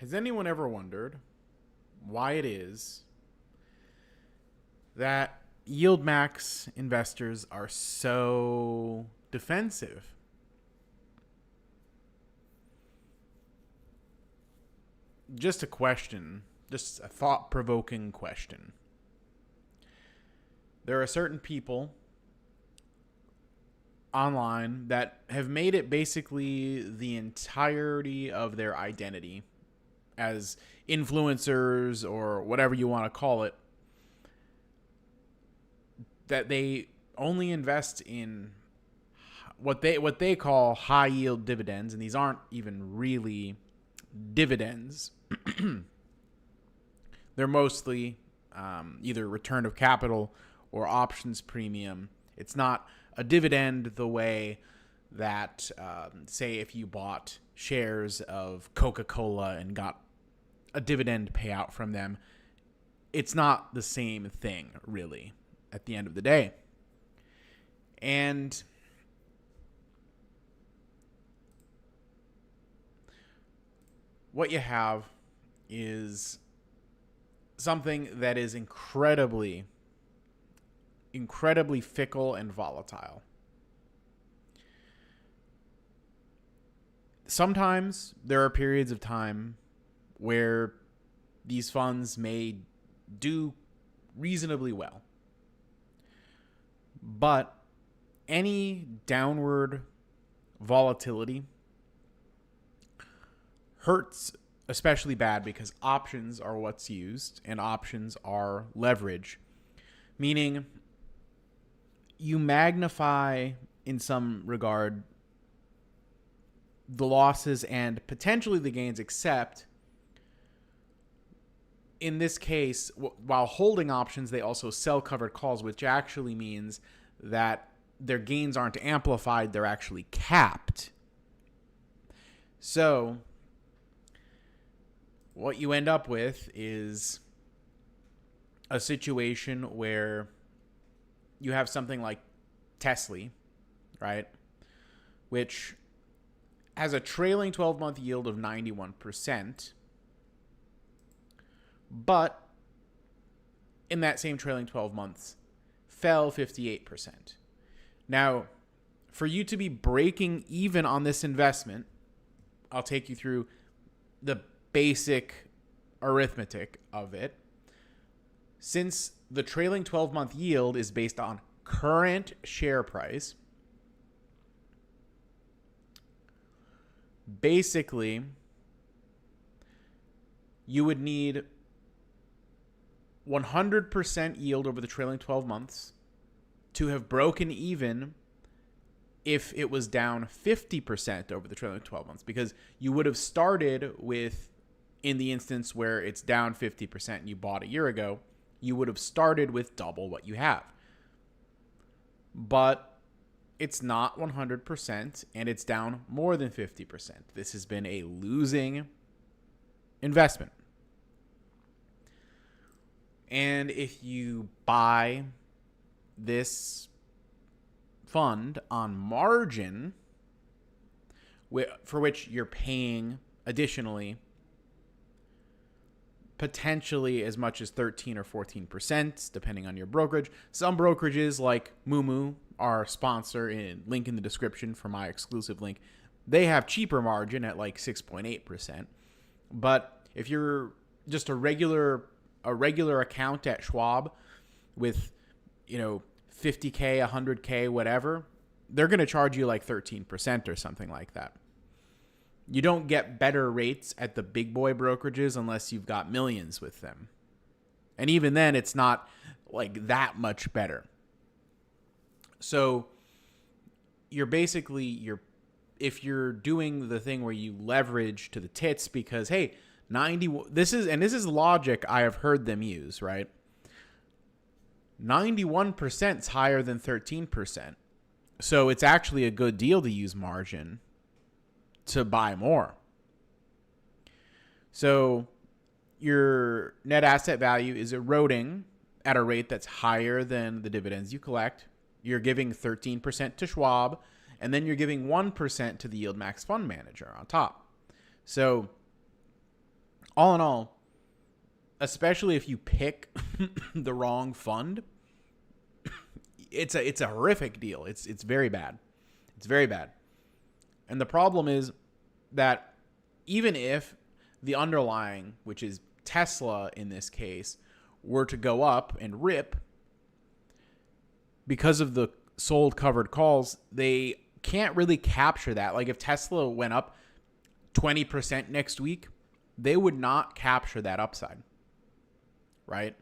Has anyone ever wondered why it is that Yieldmax investors are so defensive? Just a question, just a thought-provoking question. There are certain people online that have made it basically the entirety of their identity as influencers or whatever you want to call it, that they only invest in what they call high yield dividends, and these aren't even really dividends. They're mostly either return of capital or options premium. It's not a dividend the way that, say, if you bought shares of Coca-Cola and got a dividend payout from them. It's not the same thing, really, at the end of the day. And what you have is something that is incredibly fickle and volatile. Sometimes there are periods of time where these funds may do reasonably well. But any downward volatility hurts especially bad because options are what's used, and options are leverage, meaning you magnify in some regard the losses and potentially the gains, except in this case, while holding options, they also sell covered calls, which actually means that their gains aren't amplified, they're actually capped. So what you end up with is a situation where you have something like TSLY, right, which has a trailing 12-month yield of 91%, but in that same trailing 12 months fell 58%. Now, for you to be breaking even on this investment, I'll take you through the basic arithmetic of it. Since the trailing 12-month yield is based on current share price, basically, you would need 100% yield over the trailing 12 months to have broken even if it was down 50% over the trailing 12 months, because you would have started with, in the instance where it's down 50% and you bought a year ago, you would have started with double what you have. But it's not 100% and it's down more than 50%. This has been a losing investment. And if you buy this fund on margin, for which you're paying additionally potentially as much as 13 or 14%, depending on your brokerage. Some brokerages like Moomoo, our sponsor, link in the description for my exclusive link, they have cheaper margin at like 6.8%. But if you're just a regular account at Schwab with, 50K, 100K, whatever, they're going to charge you like 13% or something like that. You don't get better rates at the big boy brokerages unless you've got millions with them. And even then, it's not like that much better. So if you're doing the thing where you leverage to the tits because, hey, this is logic I have heard them use, right? 91% is higher than 13%. So it's actually a good deal to use margin to buy more. So your net asset value is eroding at a rate that's higher than the dividends you collect. You're giving 13% to Schwab, and then you're giving 1% to the Yieldmax fund manager on top. So all in all, especially if you pick the wrong fund, it's a horrific deal. It's very bad. It's very bad. And the problem is that even if the underlying, which is Tesla in this case, were to go up and rip, because of the sold covered calls, they can't really capture that. Like if Tesla went up 20% next week, they would not capture that upside, right?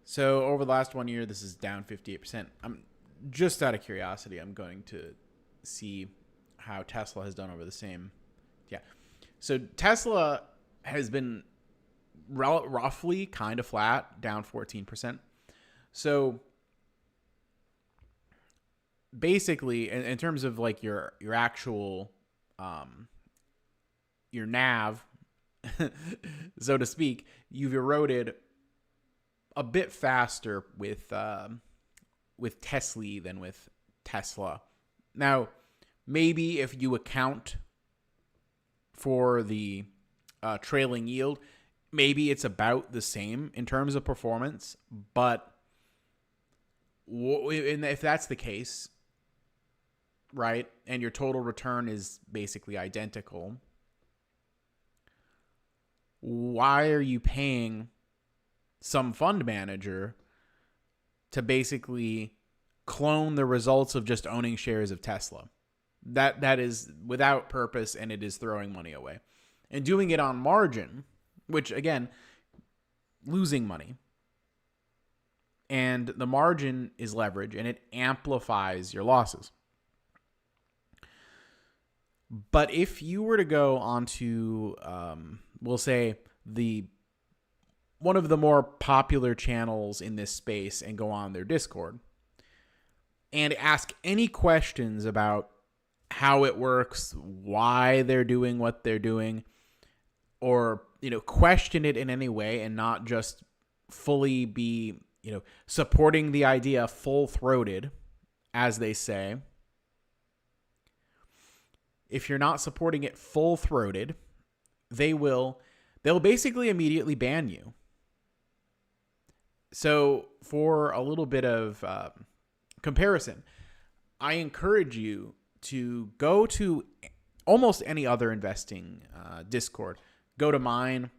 So over the last 1 year, this is down 58%. I'm just out of curiosity, I'm going to see how Tesla has done over the same. Yeah. So Tesla has been roughly kind of flat, down 14%. So basically, in terms of like your actual, your NAV, so to speak, you've eroded a bit faster with TSLY than with Tesla. Now, maybe if you account for the trailing yield, maybe it's about the same in terms of performance. But if that's the case, right, and your total return is basically identical, why are you paying some fund manager to basically clone the results of just owning shares of Tesla? That is without purpose, and it is throwing money away. And doing it on margin, which again, losing money. And the margin is leverage, and it amplifies your losses. But if you were to go onto, we'll say, one of the more popular channels in this space and go on their Discord and ask any questions about how it works, why they're doing what they're doing, or, question it in any way and not just fully be, supporting the idea full-throated, as they say. If you're not supporting it full-throated, they'll basically immediately ban you. So for a little bit of comparison, I encourage you to go to almost any other investing Discord. Go to mine,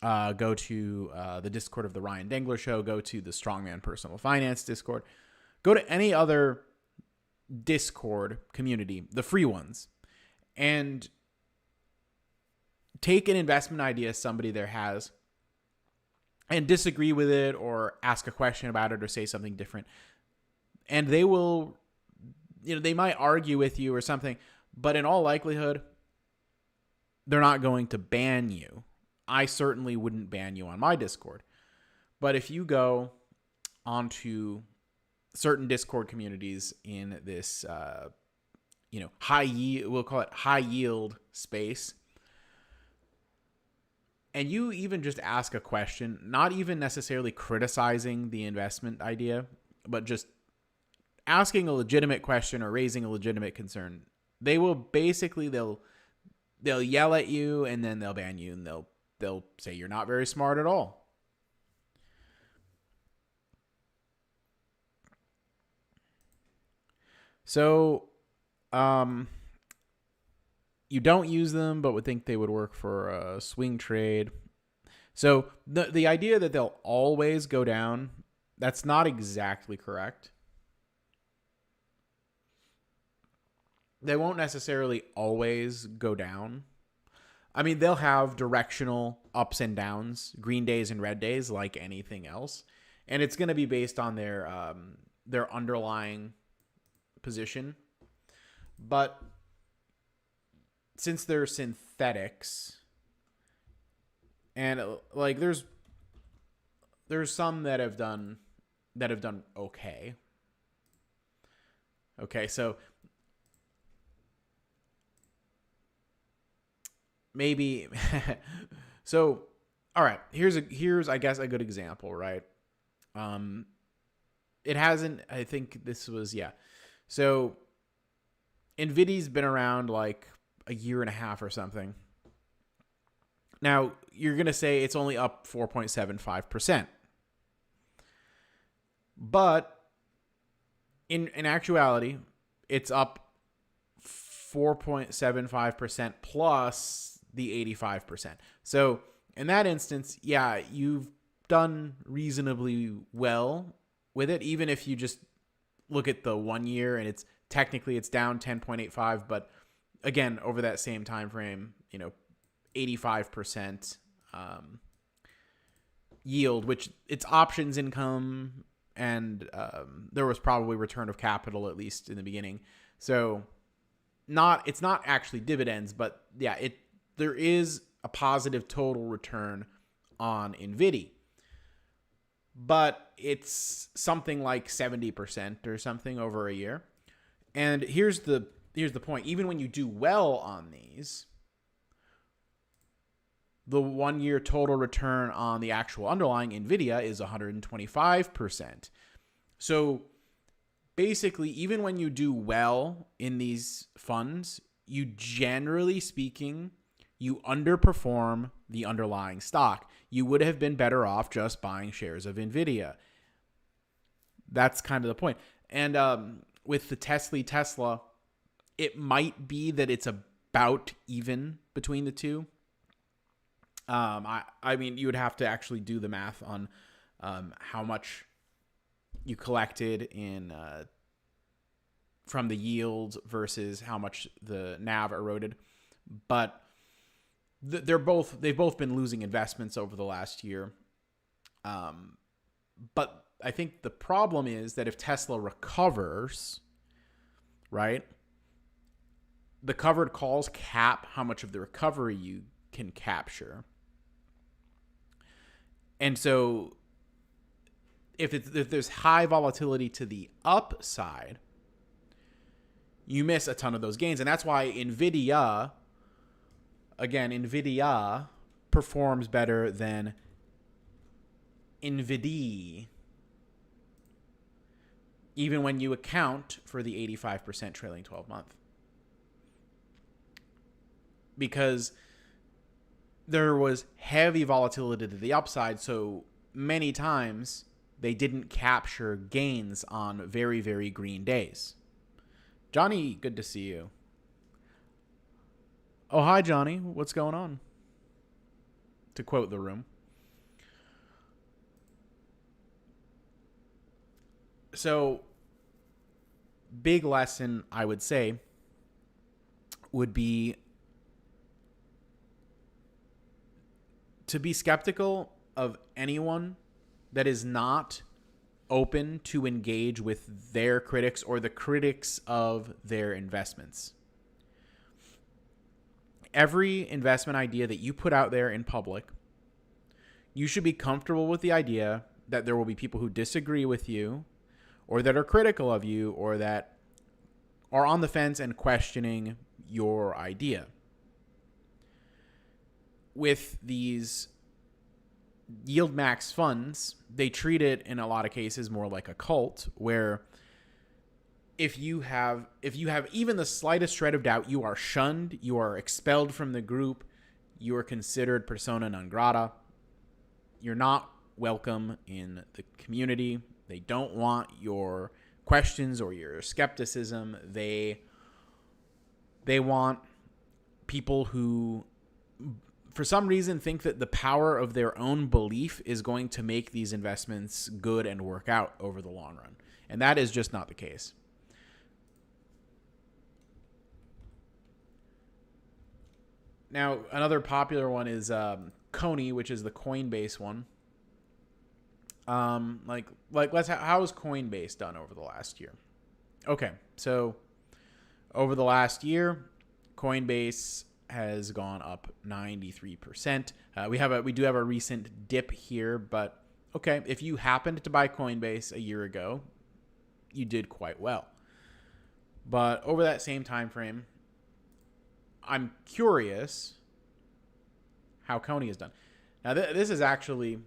go to the Discord of the Ryan Dengler Show, go to the Strongman Personal Finance Discord, go to any other Discord community, the free ones, and take an investment idea somebody there has and disagree with it or ask a question about it or say something different. And they will, they might argue with you or something, but in all likelihood, they're not going to ban you. I certainly wouldn't ban you on my Discord. But if you go onto certain Discord communities in this, we'll call it high yield space, and you even just ask a question, not even necessarily criticizing the investment idea, but just asking a legitimate question or raising a legitimate concern, they'll yell at you and then they'll ban you and they'll say you're not very smart at all. So, you don't use them, but would think they would work for a swing trade. So the idea that they'll always go down, that's not exactly correct. They won't necessarily always go down. I mean, they'll have directional ups and downs, green days and red days, like anything else. And it's going to be based on their underlying position. But since they're synthetics, and like there's some that have done okay. Okay, so maybe so all right, here's I guess a good example, right? It hasn't, I think this was, yeah. So NVIDIA's been around like a year and a half or something. Now, you're going to say it's only up 4.75%. But in actuality, it's up 4.75% plus the 85%. So in that instance, yeah, you've done reasonably well with it, even if you just look at the 1 year and it's technically it's down 10.85, but again, over that same time frame, 85% yield, which it's options income, and there was probably return of capital, at least in the beginning. So it's not actually dividends, but yeah, there is a positive total return on NVIDIA. But it's something like 70% or something over a year. And here's the point. Even when you do well on these, the 1 year total return on the actual underlying NVIDIA is 125%. So basically, even when you do well in these funds, you generally speaking, you underperform the underlying stock. You would have been better off just buying shares of NVIDIA. That's kind of the point. And with the Tesla, it might be that it's about even between the two. I mean, you would have to actually do the math on how much you collected in from the yield versus how much the NAV eroded. But they've both been losing investments over the last year. But I think the problem is that if Tesla recovers, right, the covered calls cap how much of the recovery you can capture. And so if there's high volatility to the upside, you miss a ton of those gains. And that's why NVIDIA performs better than NVIDIA, even when you account for the 85% trailing 12 month. Because there was heavy volatility to the upside, so many times they didn't capture gains on very, very green days. Johnny, good to see you. Oh, hi, Johnny. What's going on? To quote the room. So, big lesson, I would say, would be to be skeptical of anyone that is not open to engage with their critics or the critics of their investments. Every investment idea that you put out there in public, you should be comfortable with the idea that there will be people who disagree with you or that are critical of you or that are on the fence and questioning your idea. With these Yieldmax funds, they treat it in a lot of cases more like a cult, where if you have even the slightest shred of doubt, you are shunned, you are expelled from the group, you are considered persona non grata. You're not welcome in the community. They don't want your questions or your skepticism. They want people who, for some reason, think that the power of their own belief is going to make these investments good and work out over the long run. And that is just not the case. Now, another popular one is CONY, which is the Coinbase one. How has Coinbase done over the last year? Okay, so over the last year, Coinbase has gone up 93%. We do have a recent dip here, but okay, if you happened to buy Coinbase a year ago, you did quite well. But over that same time frame, I'm curious how CONY has done. Now, this is actually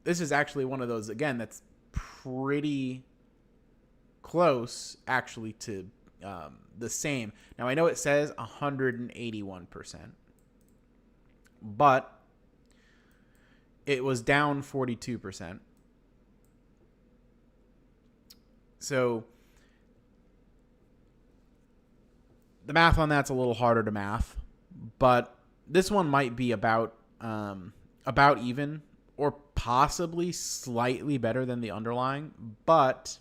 one of those, again, that's pretty close actually to the same. Now, I know it says 181%, but it was down 42%. So the math on that's a little harder to math, but this one might be about even, or possibly slightly better than the underlying. But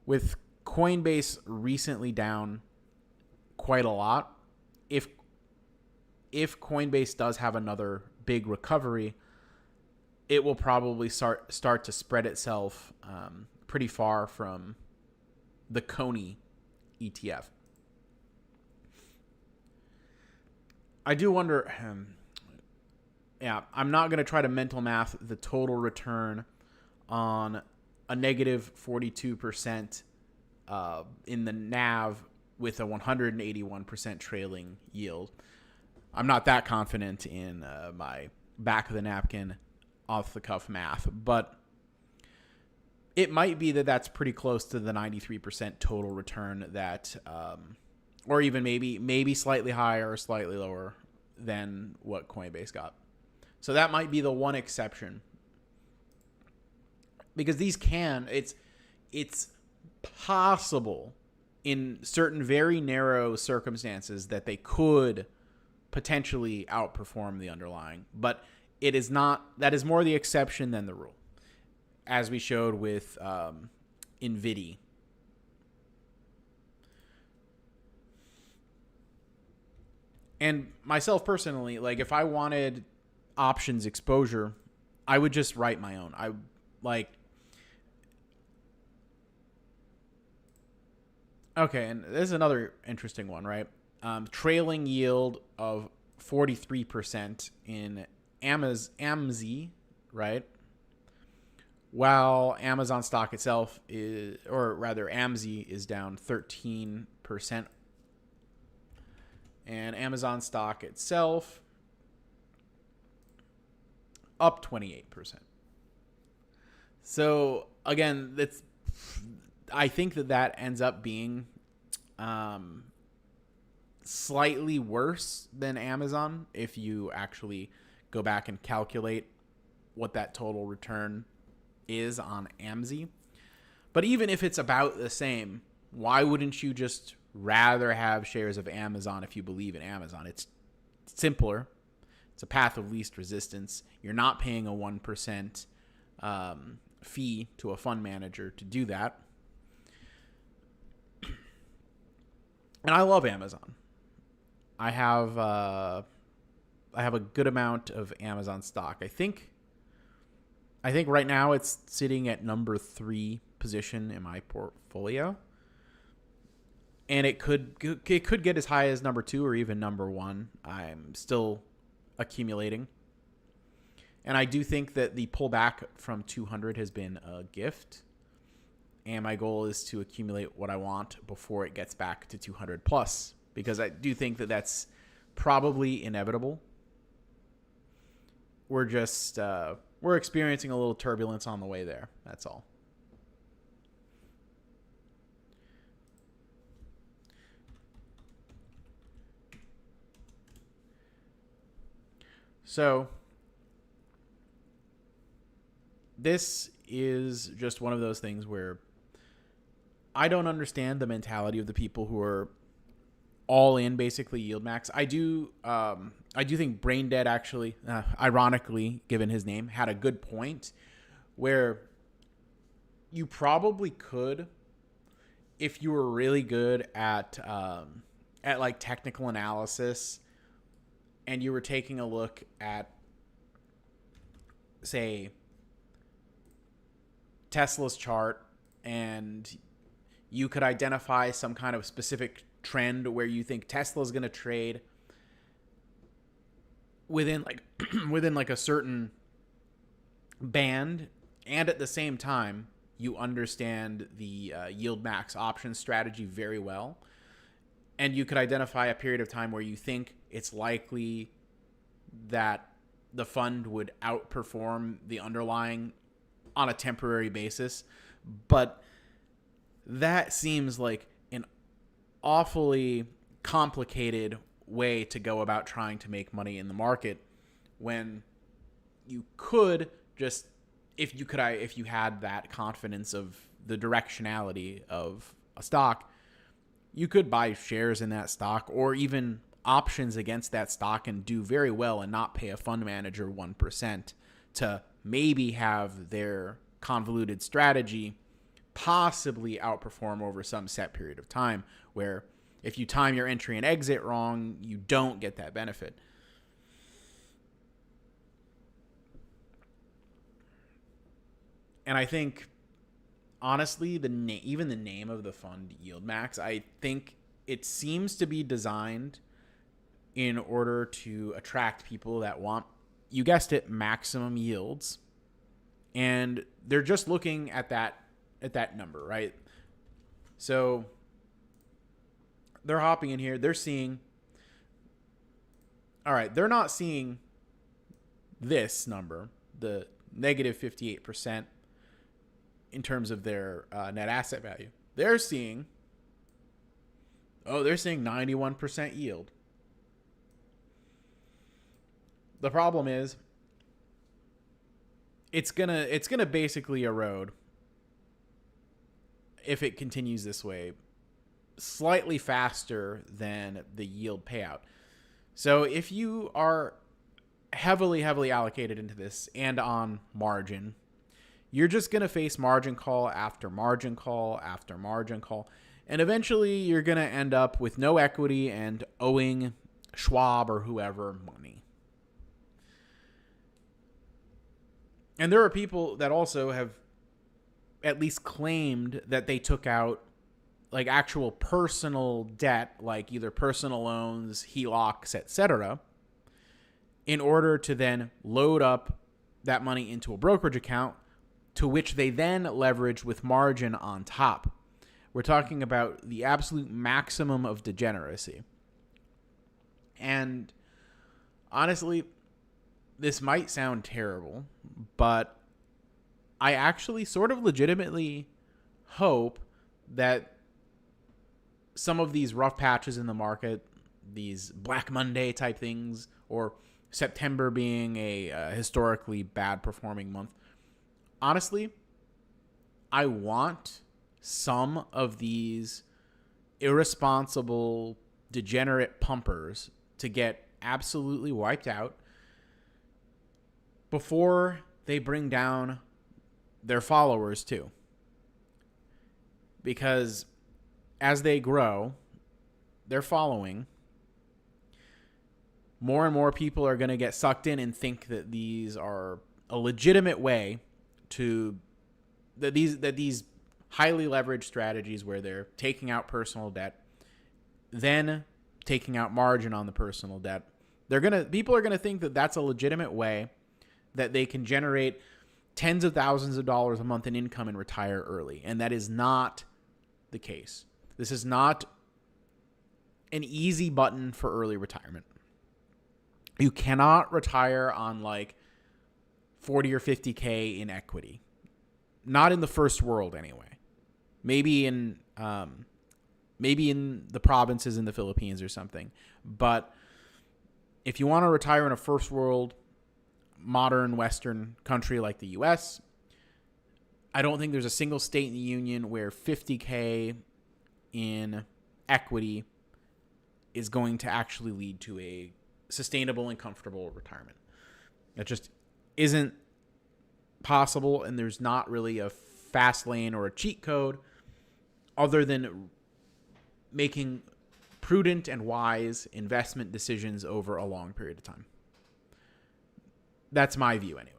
with Coinbase recently down quite a lot, if Coinbase does have another big recovery, it will probably start to spread itself pretty far from the CONY ETF. I do wonder, I'm not going to try to mental math the total return on a negative 42% in the NAV with a 181% trailing yield. I'm not that confident in my back of the napkin, off the cuff math, but it might be that that's pretty close to the 93% total return that, or even maybe slightly higher or slightly lower than what Coinbase got. So that might be the one exception, because these it's possible in certain very narrow circumstances that they could potentially outperform the underlying, but it is not. That is more the exception than the rule, as we showed with NVIDIA. And myself personally, like, if I wanted options exposure, I would just write my own. Okay, and this is another interesting one, right? Trailing yield of 43% in AMZY, right? While Amazon stock itself is, or rather AMZY, is down 13%. And Amazon stock itself up 28%. So again, I think that ends up being slightly worse than Amazon if you actually go back and calculate what that total return is on AMZY. But even if it's about the same, why wouldn't you just rather have shares of Amazon if you believe in Amazon? It's simpler. It's a path of least resistance. You're not paying a 1% fee to a fund manager to do that. And I love Amazon. I have a good amount of Amazon stock. I think right now it's sitting at number 3 position in my portfolio. And it could get as high as number 2 or even number 1. I'm still accumulating. And I do think that the pullback from 200 has been a gift. And my goal is to accumulate what I want before it gets back to 200 plus, because I do think that that's probably inevitable. We're just we're experiencing a little turbulence on the way there. That's all. So this is just one of those things where I don't understand the mentality of the people who are all in basically Yieldmax. I do think Brain Dead actually, ironically given his name, had a good point where you probably could, if you were really good at like technical analysis, and you were taking a look at, say, Tesla's chart, and you could identify some kind of specific trend where you think Tesla's going to trade within like a certain band, and at the same time you understand the Yieldmax option strategy very well, and you could identify a period of time where you think it's likely that the fund would outperform the underlying on a temporary basis. But that seems like an awfully complicated way to go about trying to make money in the market, when you could just, if you had that confidence of the directionality of a stock, you could buy shares in that stock or even options against that stock and do very well and not pay a fund manager 1% to maybe have their convoluted strategy possibly outperform over some set period of time, where if you time your entry and exit wrong, you don't get that benefit. And I think, honestly, even the name of the fund, Yieldmax, I think it seems to be designed in order to attract people that want, you guessed it, maximum yields. And they're just looking at that number, right? So they're hopping in here. They're seeing, all right, they're not seeing this number, the negative 58% in terms of their net asset value. They're seeing 91% yield. The problem is it's gonna basically erode if it continues this way slightly faster than the yield payout. So if you are heavily allocated into this and on margin, you're just going to face margin call after margin call after margin call. And eventually you're going to end up with no equity and owing Schwab or whoever money. And there are people that also have at least claimed that they took out like actual personal debt, like either personal loans, HELOCs, etc., in order to then load up that money into a brokerage account, to which they then leverage with margin on top. We're talking about the absolute maximum of degeneracy. And honestly, this might sound terrible, but I actually sort of legitimately hope that some of these rough patches in the market, these Black Monday type things, or September being a historically bad performing month, honestly, I want some of these irresponsible, degenerate pumpers to get absolutely wiped out before they bring down their followers too. Because as they grow, their following, more and more people are going to get sucked in and think that these are a legitimate way to, that these highly leveraged strategies where they're taking out personal debt, then taking out margin on the personal debt, people are going to think that that's a legitimate way that they can generate tens of thousands of dollars a month in income and retire early. And that is not the case. This is not an easy button for early retirement. You cannot retire on like 40 or 50K in equity. Not in the first world anyway. Maybe in the provinces in the Philippines or something. But if you want to retire in a first world modern Western country like the US, I don't think there's a single state in the union where 50K in equity is going to actually lead to a sustainable and comfortable retirement. That just isn't possible, and there's not really a fast lane or a cheat code other than making prudent and wise investment decisions over a long period of time. That's my view anyway.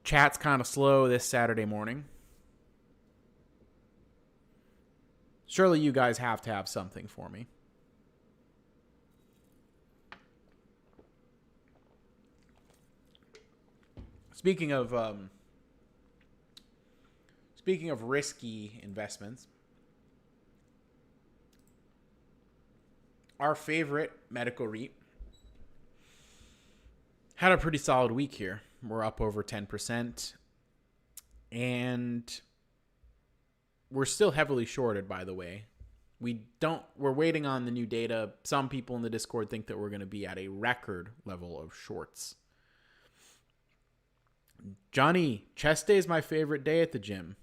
Chat's kind of slow this Saturday morning. Surely you guys have to have something for me. Speaking of risky investments, our favorite medical REIT had a pretty solid week here. We're up over 10%. And we're still heavily shorted, by the way, We're waiting on the new data. Some people in the Discord think that we're going to be at a record level of shorts. Johnny, chest day is my favorite day at the gym.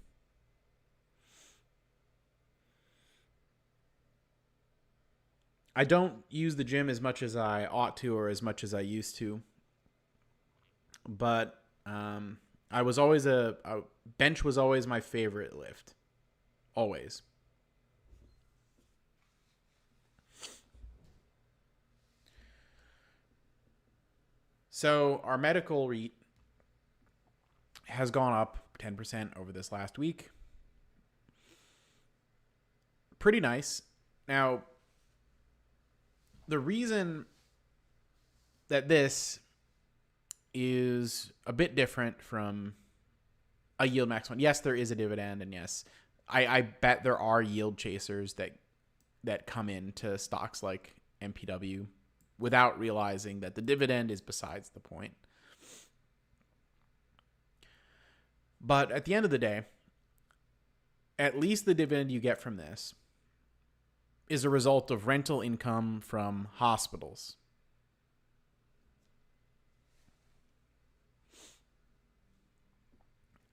I don't use the gym as much as I ought to or as much as I used to. But I was always a bench was always my favorite lift. Always. So our medical REIT has gone up 10% over this last week. Pretty nice. Now, the reason that this is a bit different from a Yieldmax one. Yes, there is a dividend, and yes, I bet there are yield chasers that come into stocks like MPW without realizing that the dividend is besides the point. But at the end of the day, at least the dividend you get from this is a result of rental income from hospitals.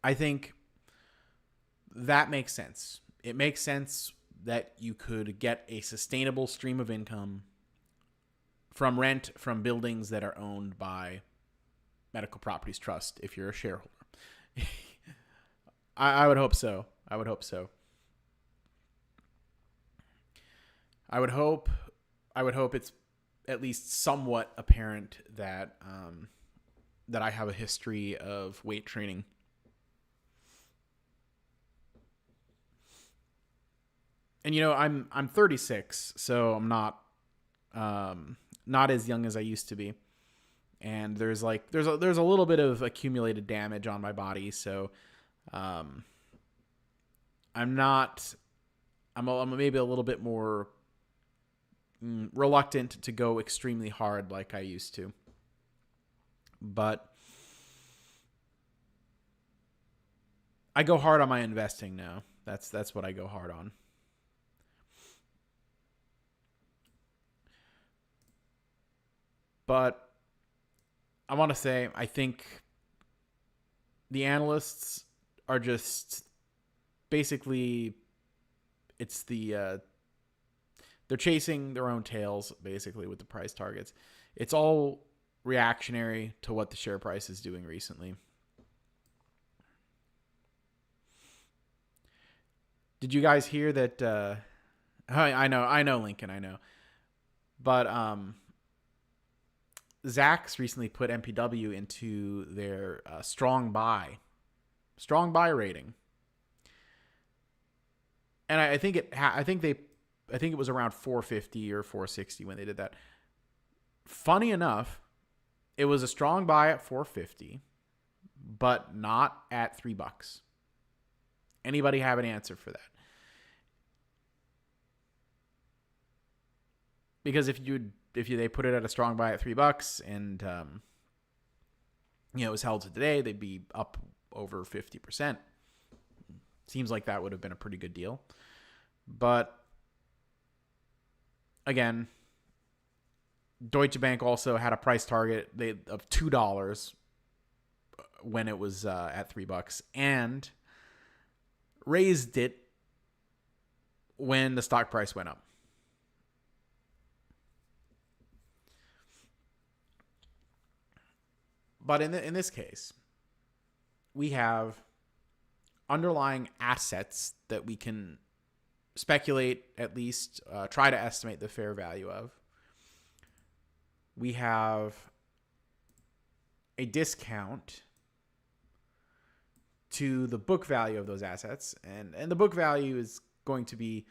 I think that makes sense. It makes sense that you could get a sustainable stream of income from rent from buildings that are owned by Medical Properties Trust if you're a shareholder. I would hope so. I would hope it's at least somewhat apparent that that I have a history of weight training. And I'm 36, so I'm not as young as I used to be. And there's a little bit of accumulated damage on my body, so I'm maybe a little bit more reluctant to go extremely hard like I used to. But I go hard on my investing now. That's what I go hard on. But I want to say, I think the analysts are just basically, they're chasing their own tails basically with the price targets. It's all reactionary to what the share price is doing recently. Did you guys hear that? I know, Lincoln, I know. But Zacks recently put MPW into their strong buy rating, and I think it was around 450 or 460 when they did that. Funny enough, it was a strong buy at 450, but not at $3. Anybody have an answer for that? Because if they put it at a strong buy at $3 and it was held to today, they'd be up over 50%. Seems like that would have been a pretty good deal. But again, Deutsche Bank also had a price target of $2 when it was at $3 and raised it when the stock price went up. But in this case, we have underlying assets that we can speculate, at least try to estimate the fair value of. We have a discount to the book value of those assets. And the book value is going to be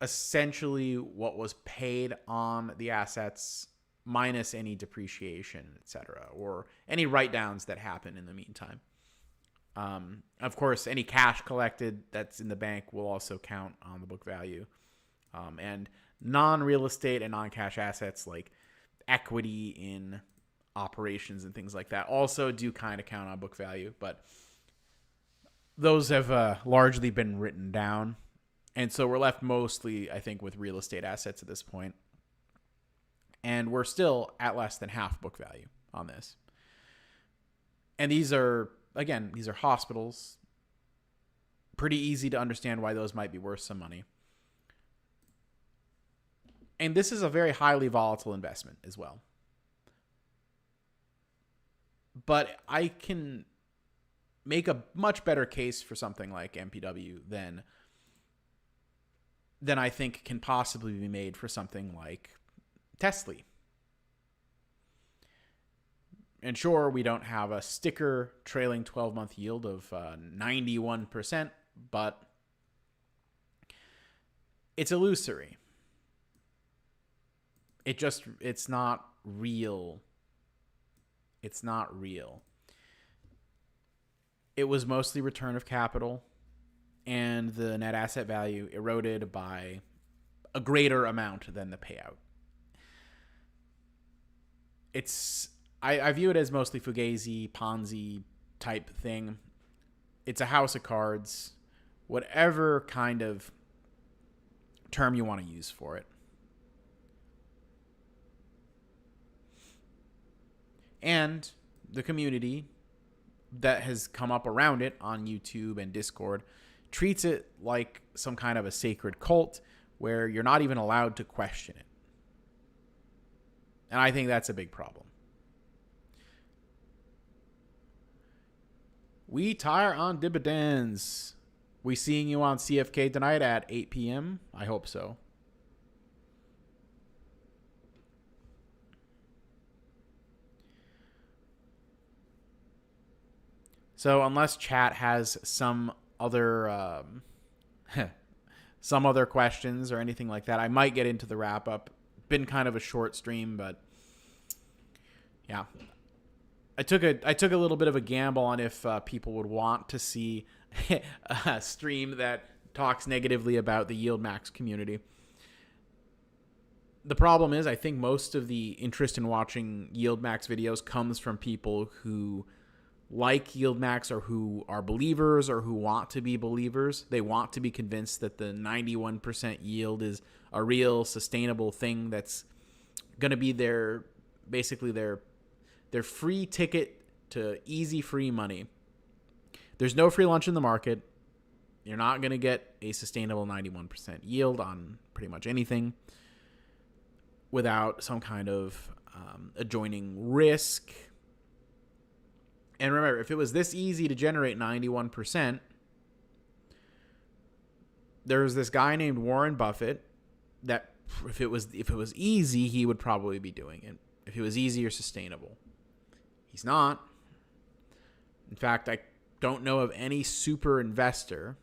essentially what was paid on the assets minus any depreciation, etc., or any write-downs that happen in the meantime. Of course, any cash collected that's in the bank will also count on the book value. And non-real estate and non-cash assets like equity in operations and things like that also do kind of count on book value, but those have largely been written down. And so we're left mostly, I think, with real estate assets at this point. And we're still at less than half book value on this. And these are hospitals. Pretty easy to understand why those might be worth some money. And this is a very highly volatile investment as well. But I can make a much better case for something like MPW than I think can possibly be made for something like TSLY. And sure, we don't have a sticker trailing 12-month yield of 91%, but it's illusory. It's not real. It's not real. It was mostly return of capital, and the net asset value eroded by a greater amount than the payout. I view it as mostly Fugazi, Ponzi type thing. It's a house of cards, whatever kind of term you want to use for it. And the community that has come up around it on YouTube and Discord treats it like some kind of a sacred cult where you're not even allowed to question it. And I think that's a big problem. We tire on dividends. We seeing you on CFK tonight at 8 p.m.? I hope so. So unless chat has some other questions or anything like that, I might get into the wrap up. Been kind of a short stream, but yeah. I took a little bit of a gamble on if people would want to see a stream that talks negatively about the Yieldmax community. The problem is I think most of the interest in watching Yieldmax videos comes from people who like Yieldmax or who are believers or who want to be believers. They want to be convinced that the 91% yield is a real sustainable thing that's going to be their free ticket to easy free money. There's no free lunch in the market. You're not going to get a sustainable 91% yield on pretty much anything without some kind of adjoining risk. And remember, if it was this easy to generate 91%, there's this guy named Warren Buffett that if it was easy, he would probably be doing it. If it was easy or sustainable. He's not. In fact, I don't know of any super investor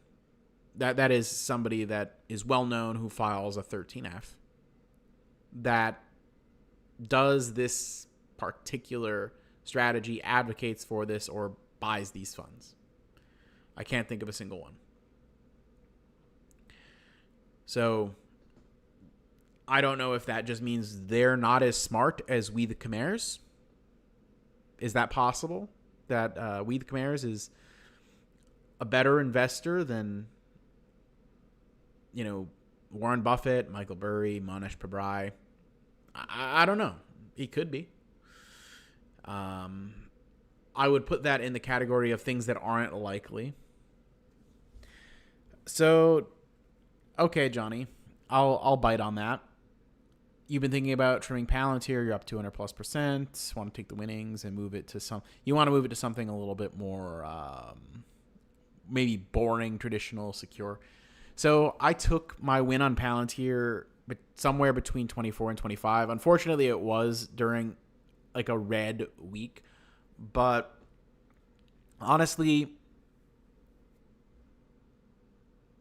that is somebody that is well known who files a 13F that does this particular strategy, advocates for this, or buys these funds. I can't think of a single one. So I don't know if that just means they're not as smart as we the Khmers. Is that possible? That we the Khmers is a better investor than, Warren Buffett, Michael Burry, Mohnish Pabrai? I don't know. He could be. I would put that in the category of things that aren't likely. So, okay, Johnny, I'll bite on that. You've been thinking about trimming Palantir. You're up 200+%. Want to take the winnings and move it to you want to move it to something a little bit more, maybe boring, traditional, secure. So I took my win on Palantir somewhere between 24 and 25. Unfortunately, it was during like a red week, but honestly,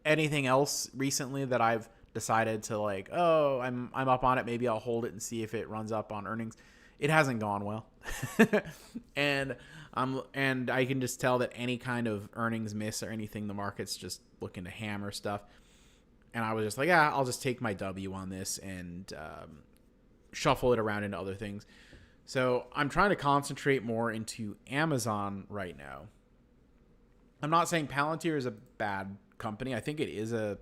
anything else recently that I've decided to I'm up on it, maybe I'll hold it and see if it runs up on earnings, it hasn't gone well. and I can just tell that any kind of earnings miss or anything, the market's just looking to hammer stuff. And I was just like, yeah, I'll just take my W on this and shuffle it around into other things. So I'm trying to concentrate more into Amazon right now. I'm not saying Palantir is a bad company. I think it is a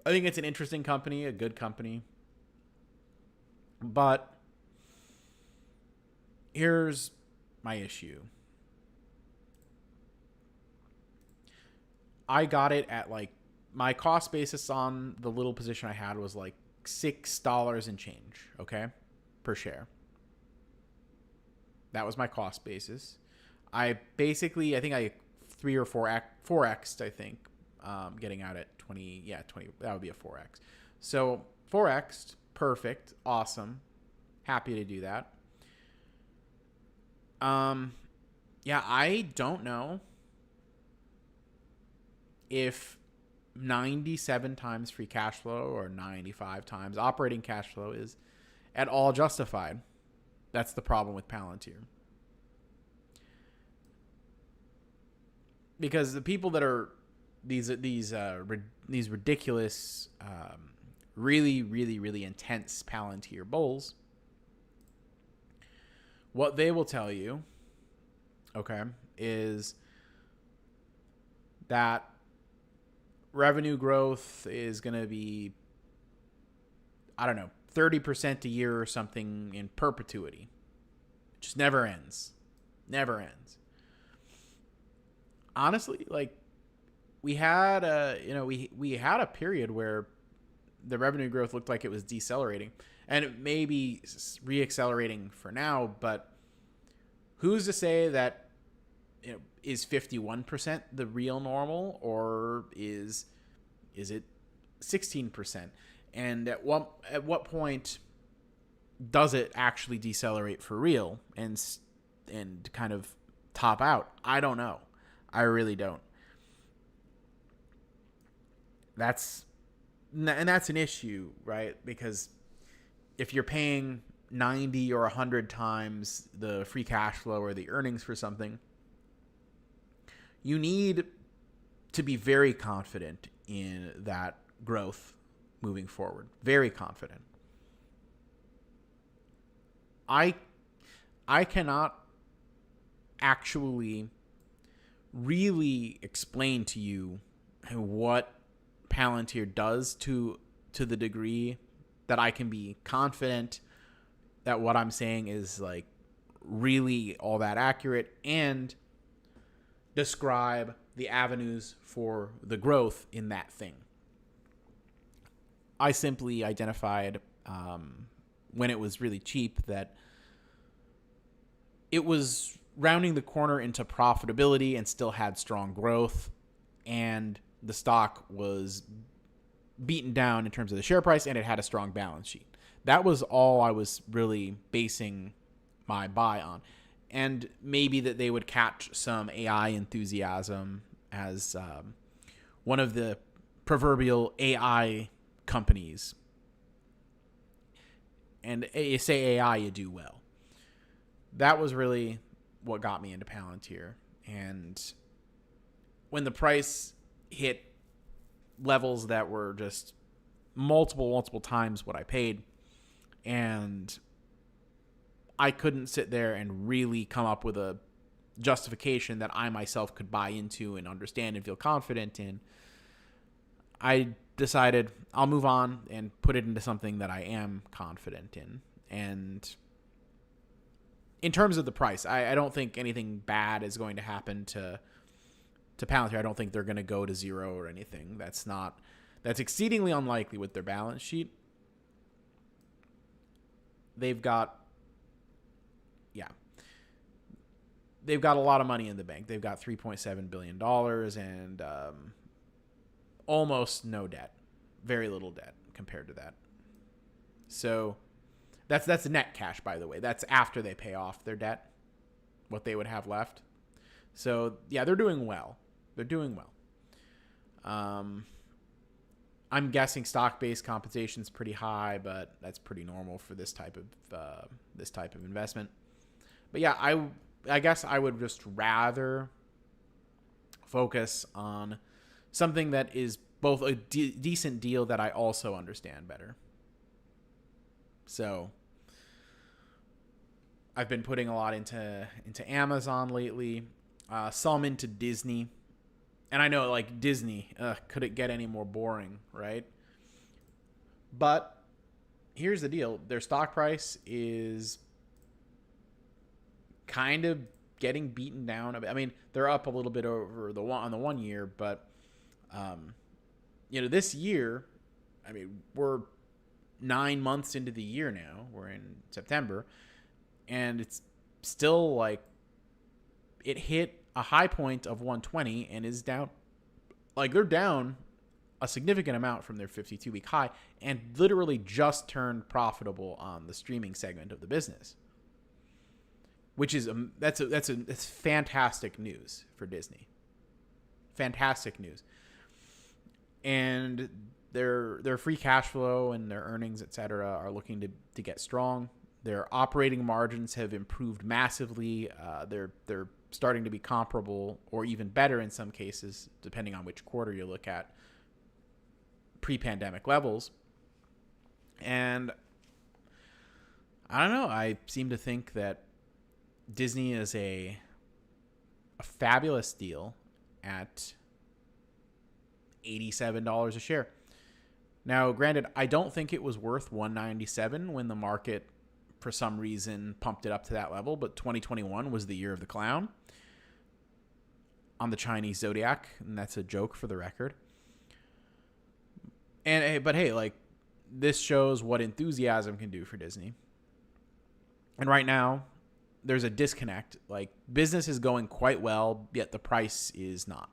I think it's an interesting company, a good company. But here's my issue. I got it at like, my cost basis on the little position I had was like $6 and change, okay, per share. That was my cost basis. I think I 3 or 4x'd, I think, getting out at 20. Yeah, 20. That would be a 4x. So 4x'd, perfect, awesome, happy to do that. Yeah, I don't know if 97 times free cash flow or 95 times operating cash flow is at all justified. That's the problem with Palantir. Because the people that are these ridiculous, really, really, really intense Palantir bulls, what they will tell you, okay, is that revenue growth is going to be, I don't know, 30% a year or something in perpetuity. It just never ends. Never ends. Honestly, like, we had we had a period where the revenue growth looked like it was decelerating, and it may be reaccelerating for now, but who's to say that, is 51% the real normal, or is it 16%? And at what point does it actually decelerate for real and kind of top out? I don't know. I really don't. That's an issue, right? Because if you're paying 90 or 100 times the free cash flow or the earnings for something, you need to be very confident in that growth moving forward. Very confident. I cannot actually really explain to you what Palantir does to the degree that I can be confident that what I'm saying is like really all that accurate, and describe the avenues for the growth in that thing. I simply identified, when it was really cheap, that it was rounding the corner into profitability and still had strong growth, and the stock was beaten down in terms of the share price, and it had a strong balance sheet. That was all I was really basing my buy on. And maybe that they would catch some AI enthusiasm as one of the proverbial AI companies. And you say AI, you do well. That was really what got me into Palantir. And when the price hit levels that were just multiple times what I paid, and I couldn't sit there and really come up with a justification that I myself could buy into and understand and feel confident in, I decided I'll move on and put it into something that I am confident in. And in terms of the price, I don't think anything bad is going to happen to Palantir. I don't think they're going to go to zero or anything. That's exceedingly unlikely with their balance sheet. They've got a lot of money in the bank. They've got $3.7 billion and almost no debt, very little debt compared to that. So that's net cash, by the way. That's after they pay off their debt, what they would have left. So yeah, they're doing well. I'm guessing stock-based compensation is pretty high, but that's pretty normal for this type of investment. But yeah, I guess I would just rather focus on something that is both a decent deal that I also understand better. So I've been putting a lot into Amazon lately, some into Disney. And I know, like, Disney, could it get any more boring, right? But here's the deal. Their stock price is kind of getting beaten down a bit. I mean, they're up a little bit over on the 1 year, but this year, I mean, we're 9 months into the year now. We're in September, and it's still like it hit a high point of 120 and is down. Like, they're down a significant amount from their 52-week high and literally just turned profitable on the streaming segment of the business, which is that's fantastic news for Disney. Fantastic news. And their free cash flow and their earnings, etc., are looking to get strong. Their operating margins have improved massively. They're starting to be comparable or even better in some cases, depending on which quarter you look at, pre-pandemic levels. And I don't know. I seem to think that Disney is a fabulous deal at $87 a share. Now, granted, I don't think it was worth $197 when the market, for some reason, pumped it up to that level. But 2021 was the year of the clown on the Chinese zodiac, and that's a joke for the record. But hey, like, this shows what enthusiasm can do for Disney. And right now, there's a disconnect. Like, business is going quite well, yet the price is not.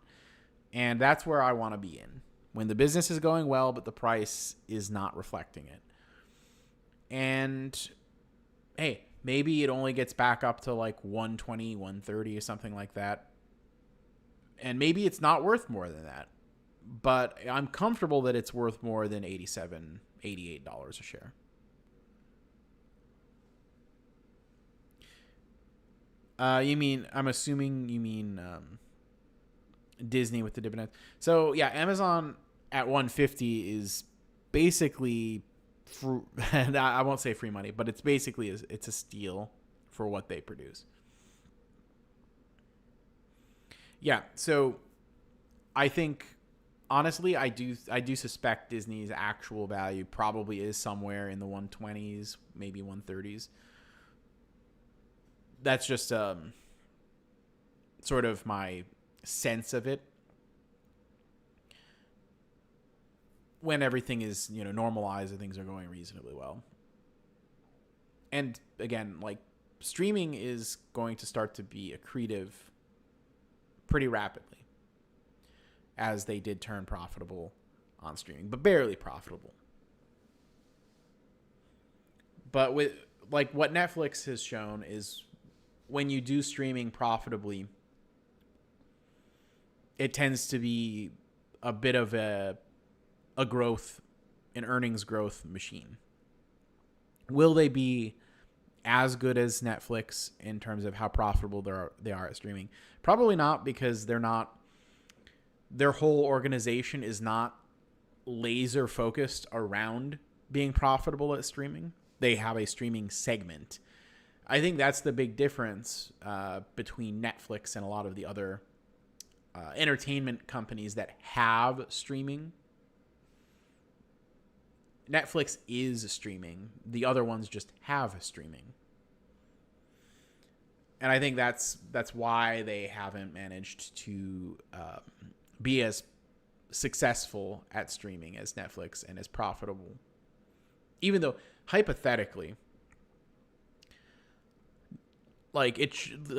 And that's where I want to be in. When the business is going well, but the price is not reflecting it. And hey, maybe it only gets back up to like 120, 130 or something like that. And maybe it's not worth more than that. But I'm comfortable that it's worth more than $87, $88 a share. I'm assuming you mean Disney with the dividend. So yeah, Amazon at 150 is basically, I won't say free money, but it's basically it's a steal for what they produce. Yeah, so I think honestly, I do suspect Disney's actual value probably is somewhere in the 120s, maybe 130s. That's just sort of my sense of it. When everything is, normalized and things are going reasonably well. And again, like, streaming is going to start to be accretive pretty rapidly as they did turn profitable on streaming, but barely profitable. But with, like, what Netflix has shown is when you do streaming profitably, it tends to be a bit of an earnings growth machine. Will they be as good as Netflix in terms of how profitable they are at streaming? Probably not, because their whole organization is not laser focused around being profitable at streaming. They have a streaming segment. I think that's the big difference between Netflix and a lot of the other entertainment companies that have streaming. Netflix is streaming. The other ones just have streaming. And I think that's why they haven't managed to be as successful at streaming as Netflix and as profitable. Even though, hypothetically,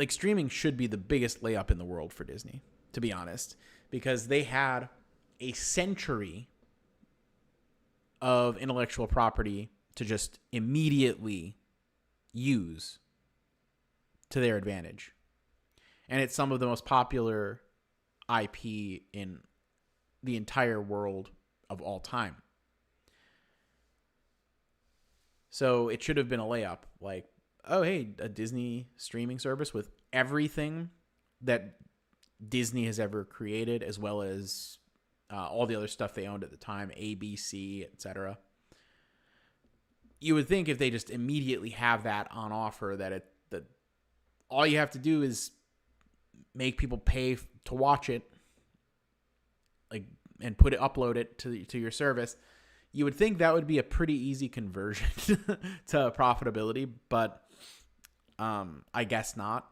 streaming should be the biggest layup in the world for Disney, to be honest, because they had a century of intellectual property to just immediately use to their advantage. And it's some of the most popular IP in the entire world of all time. So it should have been a layup. Like, oh, hey, a Disney streaming service with everything that Disney has ever created, as well as all the other stuff they owned at the time, ABC, etc. You would think if they just immediately have that on offer, that all you have to do is make people pay to watch it, like, and upload it to your service. You would think that would be a pretty easy conversion to profitability, but I guess not.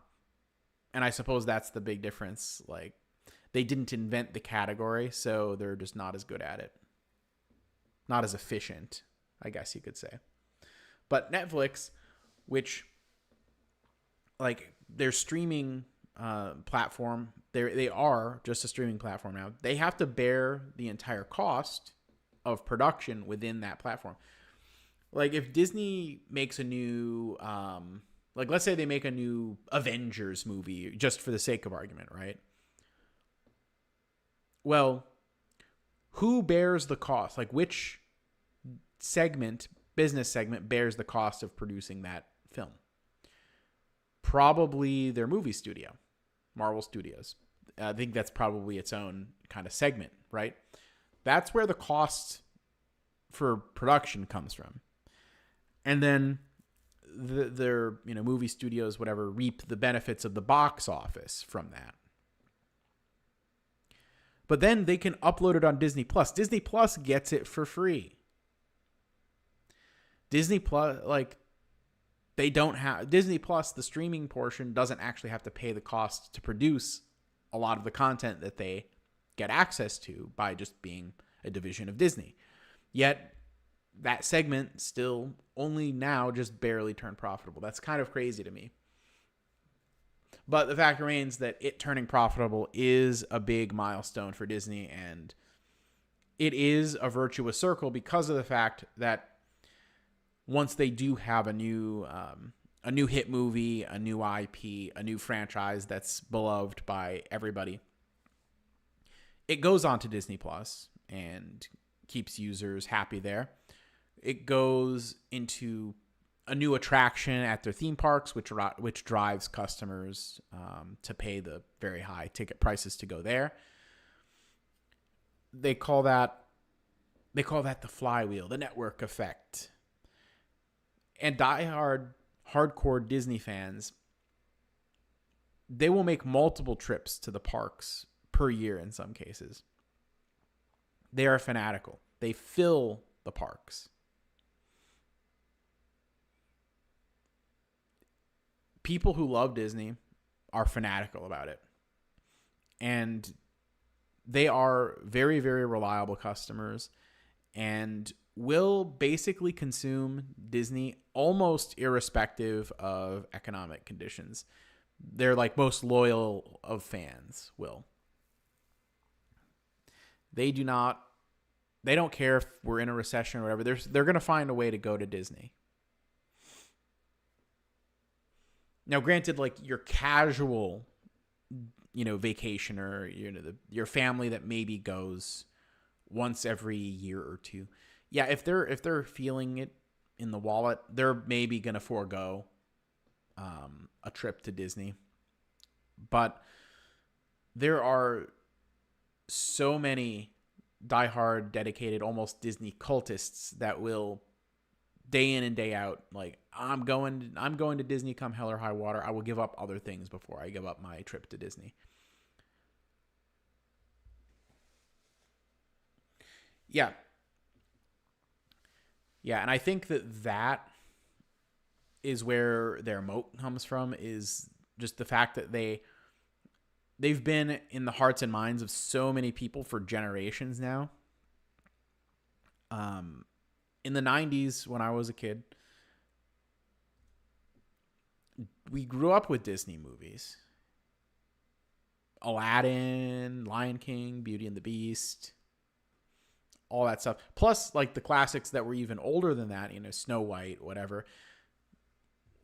And I suppose that's the big difference. Like, they didn't invent the category, so they're just not as good at it. Not as efficient, I guess you could say. But Netflix, which, like, their streaming platform, they are just a streaming platform now. They have to bear the entire cost of production within that platform. Like, if Disney makes a new, like, let's say they make a new Avengers movie, just for the sake of argument, right? Well, who bears the cost? Like, which business segment bears the cost of producing that film? Probably their movie studio, Marvel Studios. I think that's probably its own kind of segment, right? That's where the cost for production comes from. And then their movie studios, whatever, reap the benefits of the box office from that. But then they can upload it on Disney Plus. Disney Plus gets it for free. Disney Plus, like, they don't have Disney Plus, the streaming portion doesn't actually have to pay the cost to produce a lot of the content that they get access to by just being a division of Disney. Yet that segment still only now just barely turned profitable. That's kind of crazy to me. But the fact remains that it turning profitable is a big milestone for Disney, and it is a virtuous circle because of the fact that once they do have a new hit movie, a new IP, a new franchise that's beloved by everybody, it goes on to Disney Plus and keeps users happy there. It goes into a new attraction at their theme parks, which drives customers to pay the very high ticket prices to go there. They call that the flywheel, the network effect. And hardcore Disney fans, they will make multiple trips to the parks per year in some cases. They are fanatical. They fill the parks. People who love Disney are fanatical about it. And they are very, very reliable customers and will basically consume Disney almost irrespective of economic conditions. They're like most loyal of fans will. They don't care if we're in a recession or whatever. They're going to find a way to go to Disney. Now, granted, like your casual, vacationer, your family that maybe goes once every year or two. Yeah, if they're feeling it in the wallet, they're maybe going to forego a trip to Disney. But there are so many diehard, dedicated, almost Disney cultists that will day in and day out, like, I'm going to Disney come hell or high water. I will give up other things before I give up my trip to Disney. Yeah. Yeah, and I think that is where their moat comes from, is just the fact that they've been in the hearts and minds of so many people for generations now. In the 90s, when I was a kid, we grew up with Disney movies. Aladdin, Lion King, Beauty and the Beast, all that stuff. Plus, like, the classics that were even older than that, Snow White, whatever.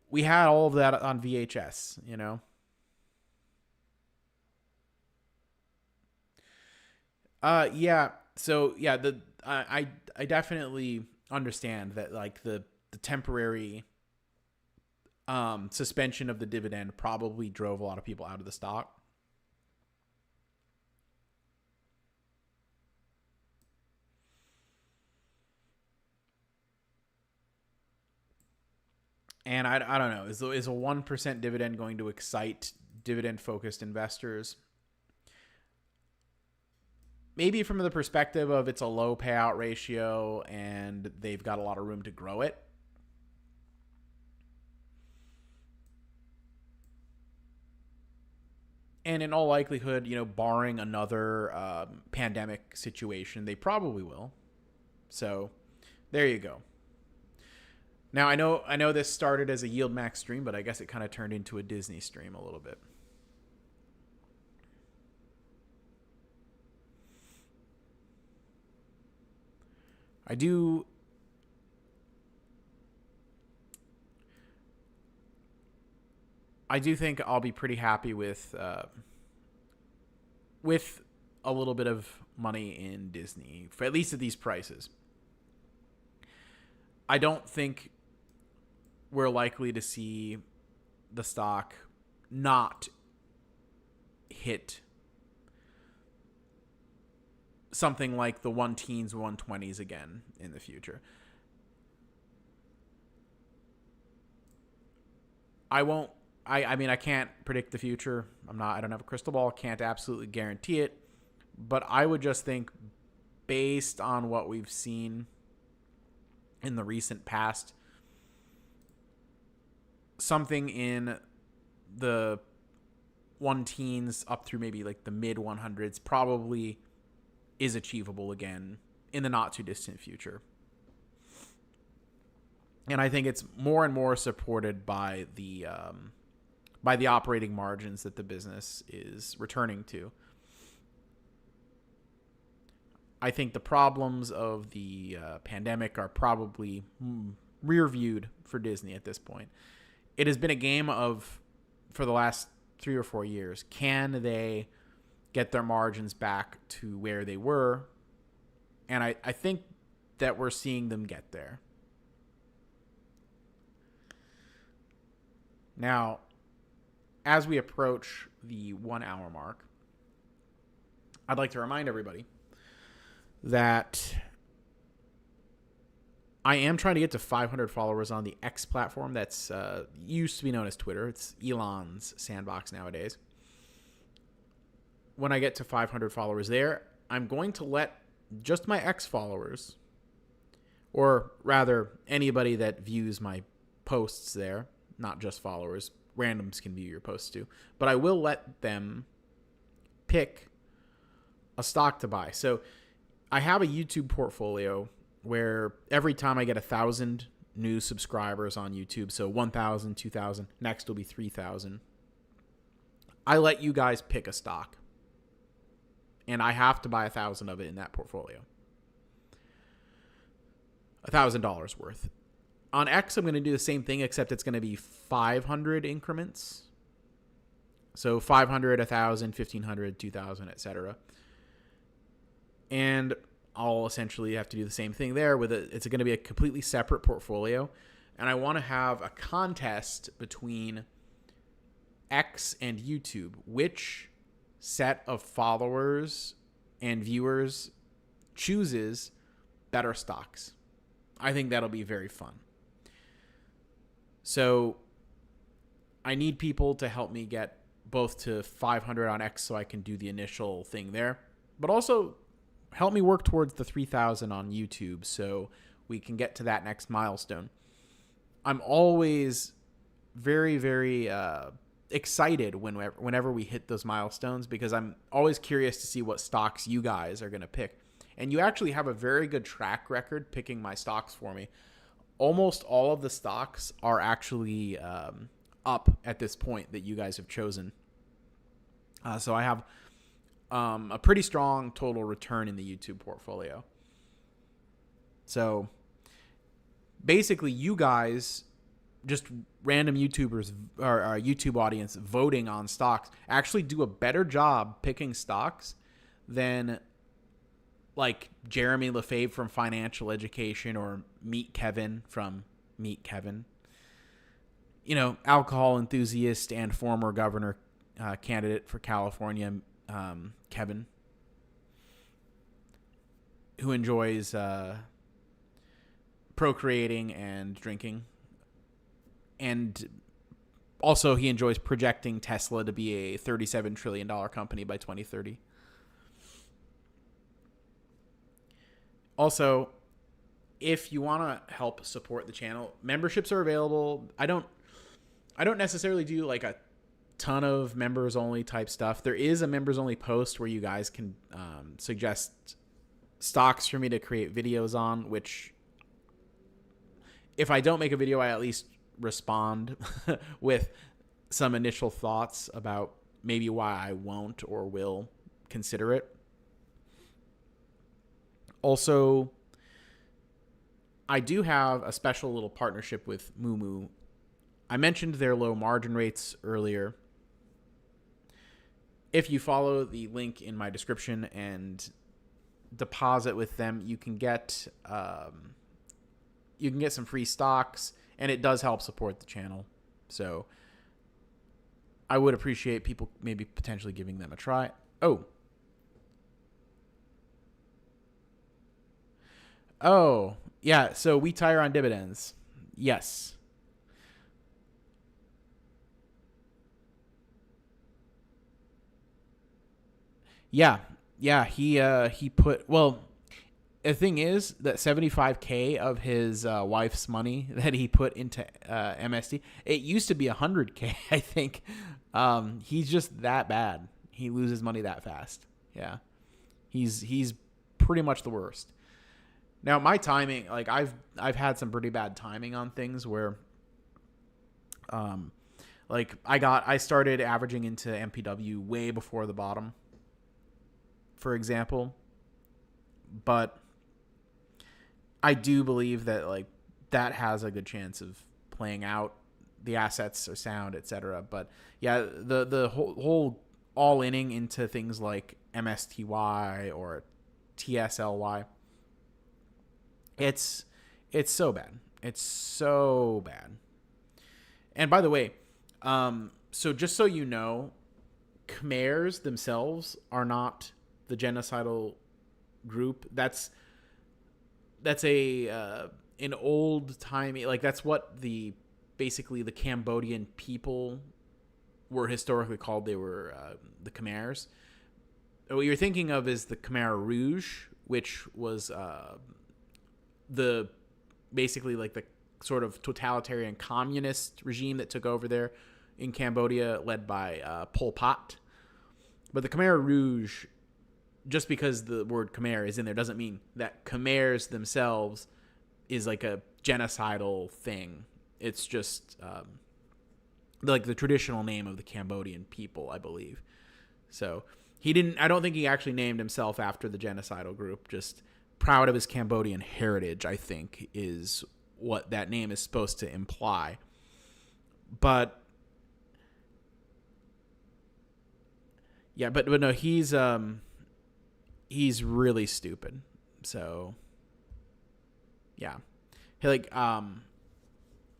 We had all of that on VHS, Yeah. So, yeah, I definitely understand that, like, the temporary suspension of the dividend probably drove a lot of people out of the stock. And I don't know, is a 1% dividend going to excite dividend-focused investors? maybe from the perspective of it's a low payout ratio and they've got a lot of room to grow it. And in all likelihood, barring another pandemic situation, they probably will. So there you go. Now, I know this started as a Yieldmax stream, but I guess it kind of turned into a Disney stream a little bit. I do think I'll be pretty happy with a little bit of money in Disney, for at least at these prices. I don't think we're likely to see the stock not hit something like the 110s, 120s again in the future. I mean, I can't predict the future. I don't have a crystal ball. Can't absolutely guarantee it. But I would just think, based on what we've seen in the recent past, something in the 110s up through maybe like the mid 100s probably is achievable again in the not too distant future. And I think it's more and more supported by the operating margins that the business is returning to. I think the problems of the pandemic are probably rear-viewed for Disney at this point. It has been a game of, for the last 3 or 4 years, can they get their margins back to where they were? And I think that we're seeing them get there. Now, as we approach the 1 hour mark, I'd like to remind everybody that I am trying to get to 500 followers on the X platform. That's used to be known as Twitter. It's Elon's sandbox nowadays. When I get to 500 followers there, I'm going to let just my X followers, or rather anybody that views my posts there, not just followers, randoms can view your posts too, but I will let them pick a stock to buy. So I have a YouTube portfolio where every time I get 1,000 new subscribers on YouTube, so 1,000, 2,000, next will be 3,000, I let you guys pick a stock. And I have to buy 1,000 of it in that portfolio. $1,000 worth. On X, I'm going to do the same thing, except it's going to be 500 increments. So 500, 1,000, 1,500, 2,000, etc. And I'll essentially have to do the same thing there with it. It's going to be a completely separate portfolio. And I want to have a contest between X and YouTube. Which set of followers and viewers chooses better stocks? I think that'll be very fun. So I need people to help me get both to 500 on X so I can do the initial thing there, but also help me work towards the 3,000 on YouTube so we can get to that next milestone. I'm always very, very excited whenever we hit those milestones, because I'm always curious to see what stocks you guys are going to pick. And you actually have a very good track record picking my stocks for me. Almost all of the stocks are actually up at this point that you guys have chosen. So I have a pretty strong total return in the YouTube portfolio. So basically, you guys, just random YouTubers or YouTube audience voting on stocks, actually do a better job picking stocks than like Jeremy Lefebvre from Financial Education or Meet Kevin from Meet Kevin. You know, alcohol enthusiast and former governor candidate for California, Kevin, who enjoys procreating and drinking. And also he enjoys projecting Tesla to be a $37 trillion company by 2030. Also, if you want to help support the channel, memberships are available. I don't necessarily do like a ton of members only type stuff. There is a members only post where you guys can suggest stocks for me to create videos on, which if I don't make a video, I at least respond with some initial thoughts about maybe why I won't or will consider it. Also, I do have a special little partnership with Moomoo. I mentioned their low margin rates earlier. If you follow the link in my description and deposit with them, you can get some free stocks, and it does help support the channel. So I would appreciate people maybe potentially giving them a try. Oh, yeah. So we tire on dividends. Yes. Yeah. Yeah. He put, well, the thing is that 75K of his wife's money that he put into MST, it used to be 100K, I think. He's just that bad. He loses money that fast. Yeah. He's pretty much the worst. Now, my timing, like I've had some pretty bad timing on things where like I started averaging into MPW way before the bottom, for example. But I do believe that like that has a good chance of playing out. The assets are sound, etc. But yeah, the whole all inning into things like MSTY or TSLY, it's so bad. It's so bad. And by the way, so just so you know, Khmers themselves are not the genocidal group. That's a an old timey, like that's what basically the Cambodian people were historically called. They were the Khmers. What you're thinking of is the Khmer Rouge, which was the basically like the sort of totalitarian communist regime that took over there in Cambodia, led by Pol Pot. But the Khmer Rouge, just because the word Khmer is in there, doesn't mean that Khmers themselves is like a genocidal thing. It's just like the traditional name of the Cambodian people, I believe. So I don't think he actually named himself after the genocidal group, just proud of his Cambodian heritage, I think, is what that name is supposed to imply. But yeah, but no, he's really stupid. So yeah,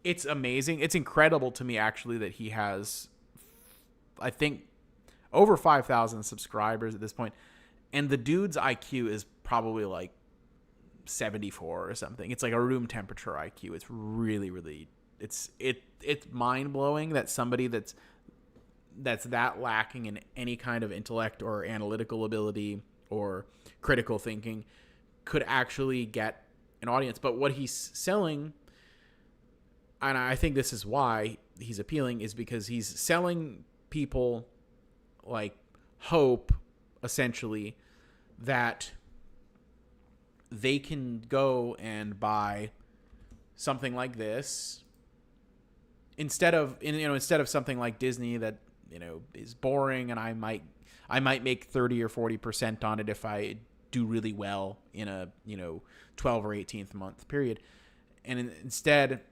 it's amazing. It's incredible to me actually that he has, I think, over 5,000 subscribers at this point, and the dude's IQ is probably like 74 or something. It's like a room temperature IQ. It's really it's mind blowing that somebody that's that lacking in any kind of intellect or analytical ability or critical thinking could actually get an audience. But what he's selling, and I think this is why he's appealing, is because he's selling people like hope, essentially, that they can go and buy something like this instead of something like Disney that is boring, and I might make 30 or 40% on it if I do really well in a 12 or 18th month period. And instead,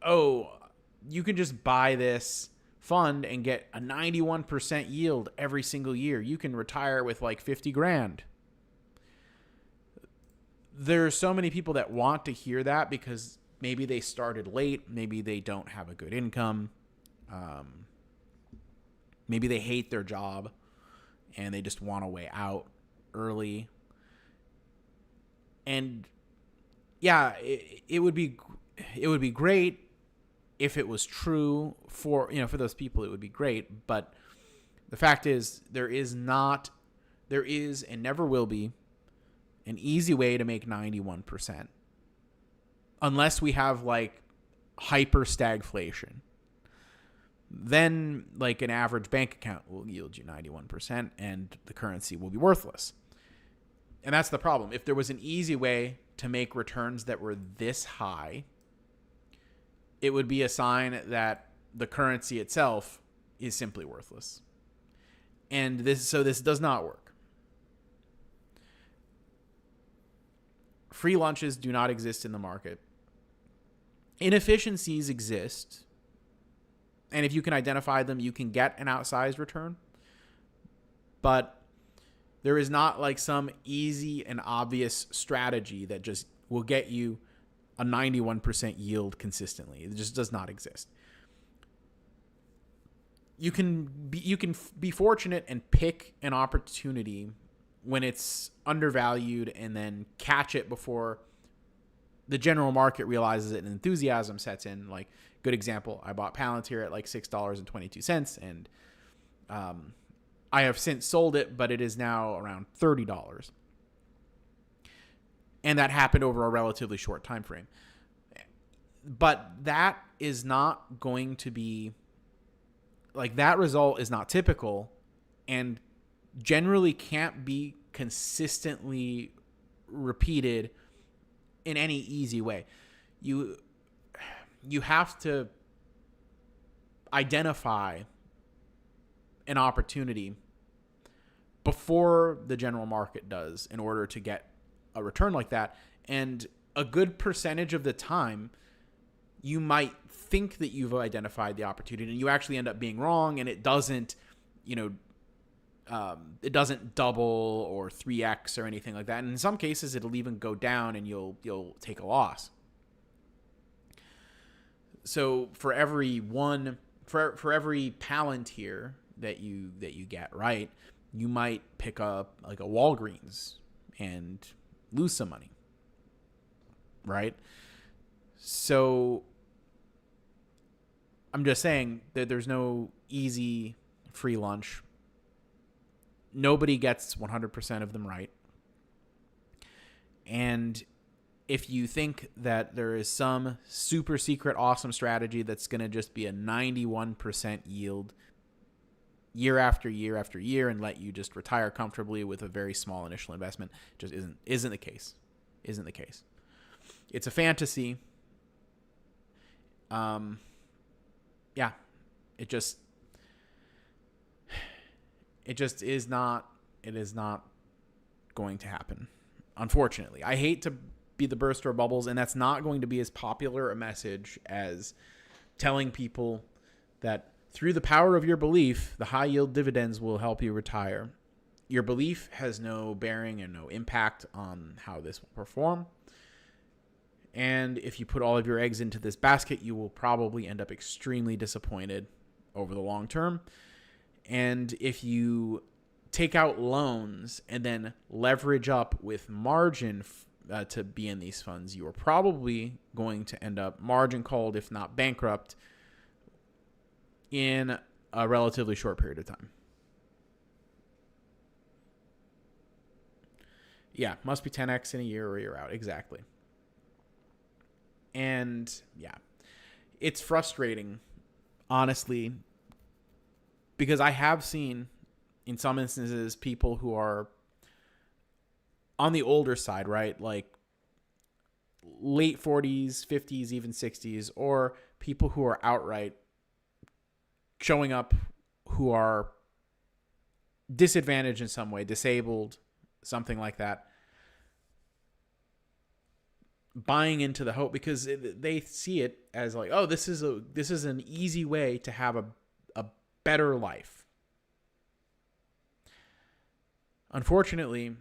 you can just buy this fund and get a 91% yield every single year. You can retire with like 50 grand. There's so many people that want to hear that because maybe they started late, maybe they don't have a good income, maybe they hate their job and they just want a way out early. And yeah, it would be great if it was true for those people. It would be great, but the fact is there is and never will be an easy way to make 91%. Unless we have like hyper stagflation. Then like an average bank account will yield you 91% and the currency will be worthless. And that's the problem. If there was an easy way to make returns that were this high, it would be a sign that the currency itself is simply worthless. And this does not work. Free lunches do not exist in the market. Inefficiencies exist. And if you can identify them, you can get an outsized return. But there is not like some easy and obvious strategy that just will get you a 91% yield consistently. It just does not exist. You can be fortunate and pick an opportunity when it's undervalued and then catch it before the general market realizes it and enthusiasm sets in. Like, good example, I bought Palantir at like $6.22 and I have since sold it, but it is now around $30. And that happened over a relatively short time frame. But that is not going to be like, that result is not typical and generally can't be consistently repeated in any easy way. You have to identify an opportunity before the general market does in order to get a return like that. And a good percentage of the time, you might think that you've identified the opportunity and you actually end up being wrong, and it doesn't, it doesn't double or 3x or anything like that. And in some cases, it'll even go down and you'll take a loss. So for every Palantir that you get right, you might pick up like a Walgreens and lose some money, right? So I'm just saying that there's no easy free lunch. Nobody gets 100% of them right. And if you think that there is some super secret awesome strategy that's going to just be a 91% yield year after year after year and let you just retire comfortably with a very small initial investment, just isn't the case. Isn't the case. It's a fantasy. Yeah, it just is not going to happen, unfortunately. I hate to be the burster of bubbles, and that's not going to be as popular a message as telling people that through the power of your belief, the high yield dividends will help you retire. Your belief has no bearing and no impact on how this will perform. And if you put all of your eggs into this basket, you will probably end up extremely disappointed over the long term. And if you take out loans and then leverage up with margin to be in these funds, you are probably going to end up margin called, if not bankrupt, in a relatively short period of time. Yeah, must be 10x in a year or you're out. Exactly. And yeah, it's frustrating, honestly, because I have seen in some instances people who are on the older side, right? Like late 40s, 50s, even 60s, or people who are outright showing up who are disadvantaged in some way, disabled, something like that, buying into the hope because they see it as like, oh, this is an easy way to have a better life. Unfortunately,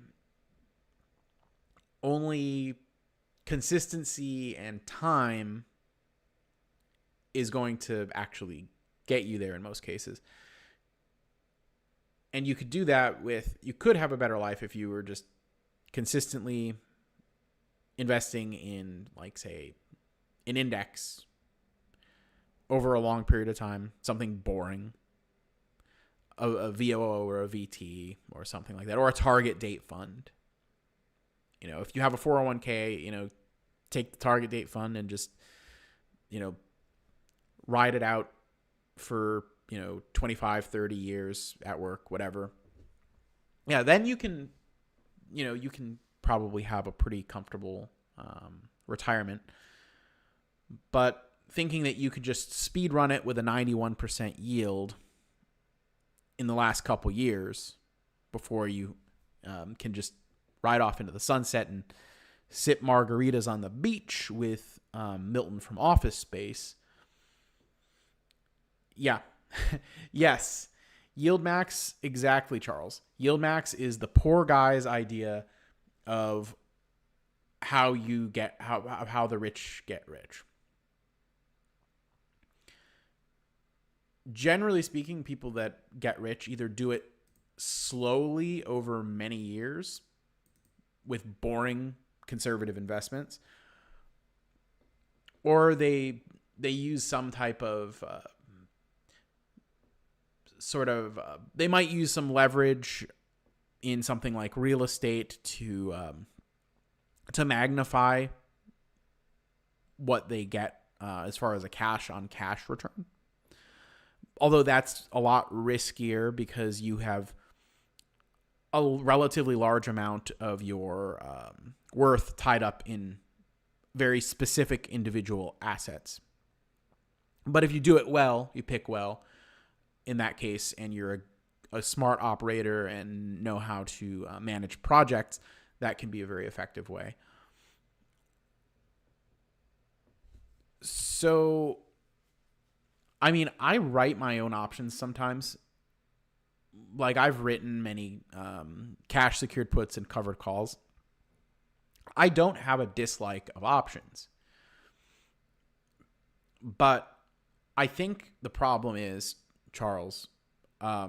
only consistency and time is going to actually get you there in most cases. And you could do that you could have a better life if you were just consistently investing in, like, say, an index over a long period of time, something boring, a VOO or a VT or something like that, or a target date fund. if you have a 401k, take the target date fund and just, ride it out for, 25, 30 years at work, whatever. Yeah, then you can probably have a pretty comfortable retirement. But thinking that you could just speed run it with a 91% yield in the last couple years before you can just ride off into the sunset and sip margaritas on the beach with Milton from Office Space. Yeah. Yes. Yieldmax, exactly, Charles. Yieldmax is the poor guy's idea of how the rich get rich. Generally speaking, people that get rich either do it slowly over many years with boring conservative investments, or they use some type of they might use some leverage in something like real estate to magnify what they get as far as a cash on cash return. Although that's a lot riskier because you have a relatively large amount of your worth tied up in very specific individual assets. But if you do it well, you pick well in that case, and you're a smart operator and know how to manage projects, that can be a very effective way. So, I mean, I write my own options sometimes. Like, I've written many cash secured puts and covered calls. I don't have a dislike of options. But I think the problem is, Charles, a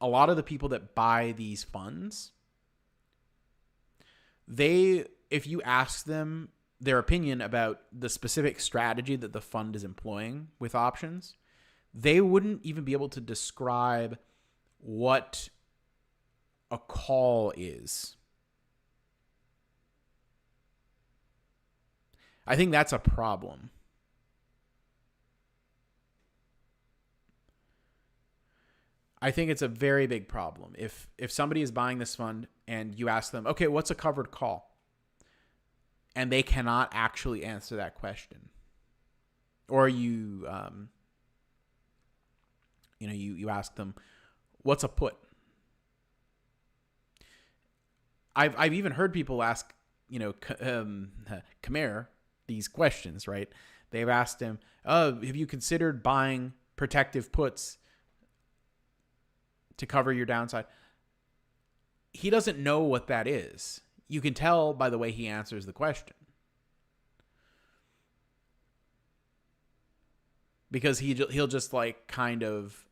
lot of the people that buy these funds, if you ask them their opinion about the specific strategy that the fund is employing with options, they wouldn't even be able to describe what a call is. I think that's a problem. I think it's a very big problem. If somebody is buying this fund and you ask them, okay, what's a covered call? And they cannot actually answer that question. Or you ask them, what's a put? I've even heard people ask, Khmer these questions, right? They've asked him, have you considered buying protective puts to cover your downside? He doesn't know what that is. You can tell by the way he answers the question. Because he'll just like kind of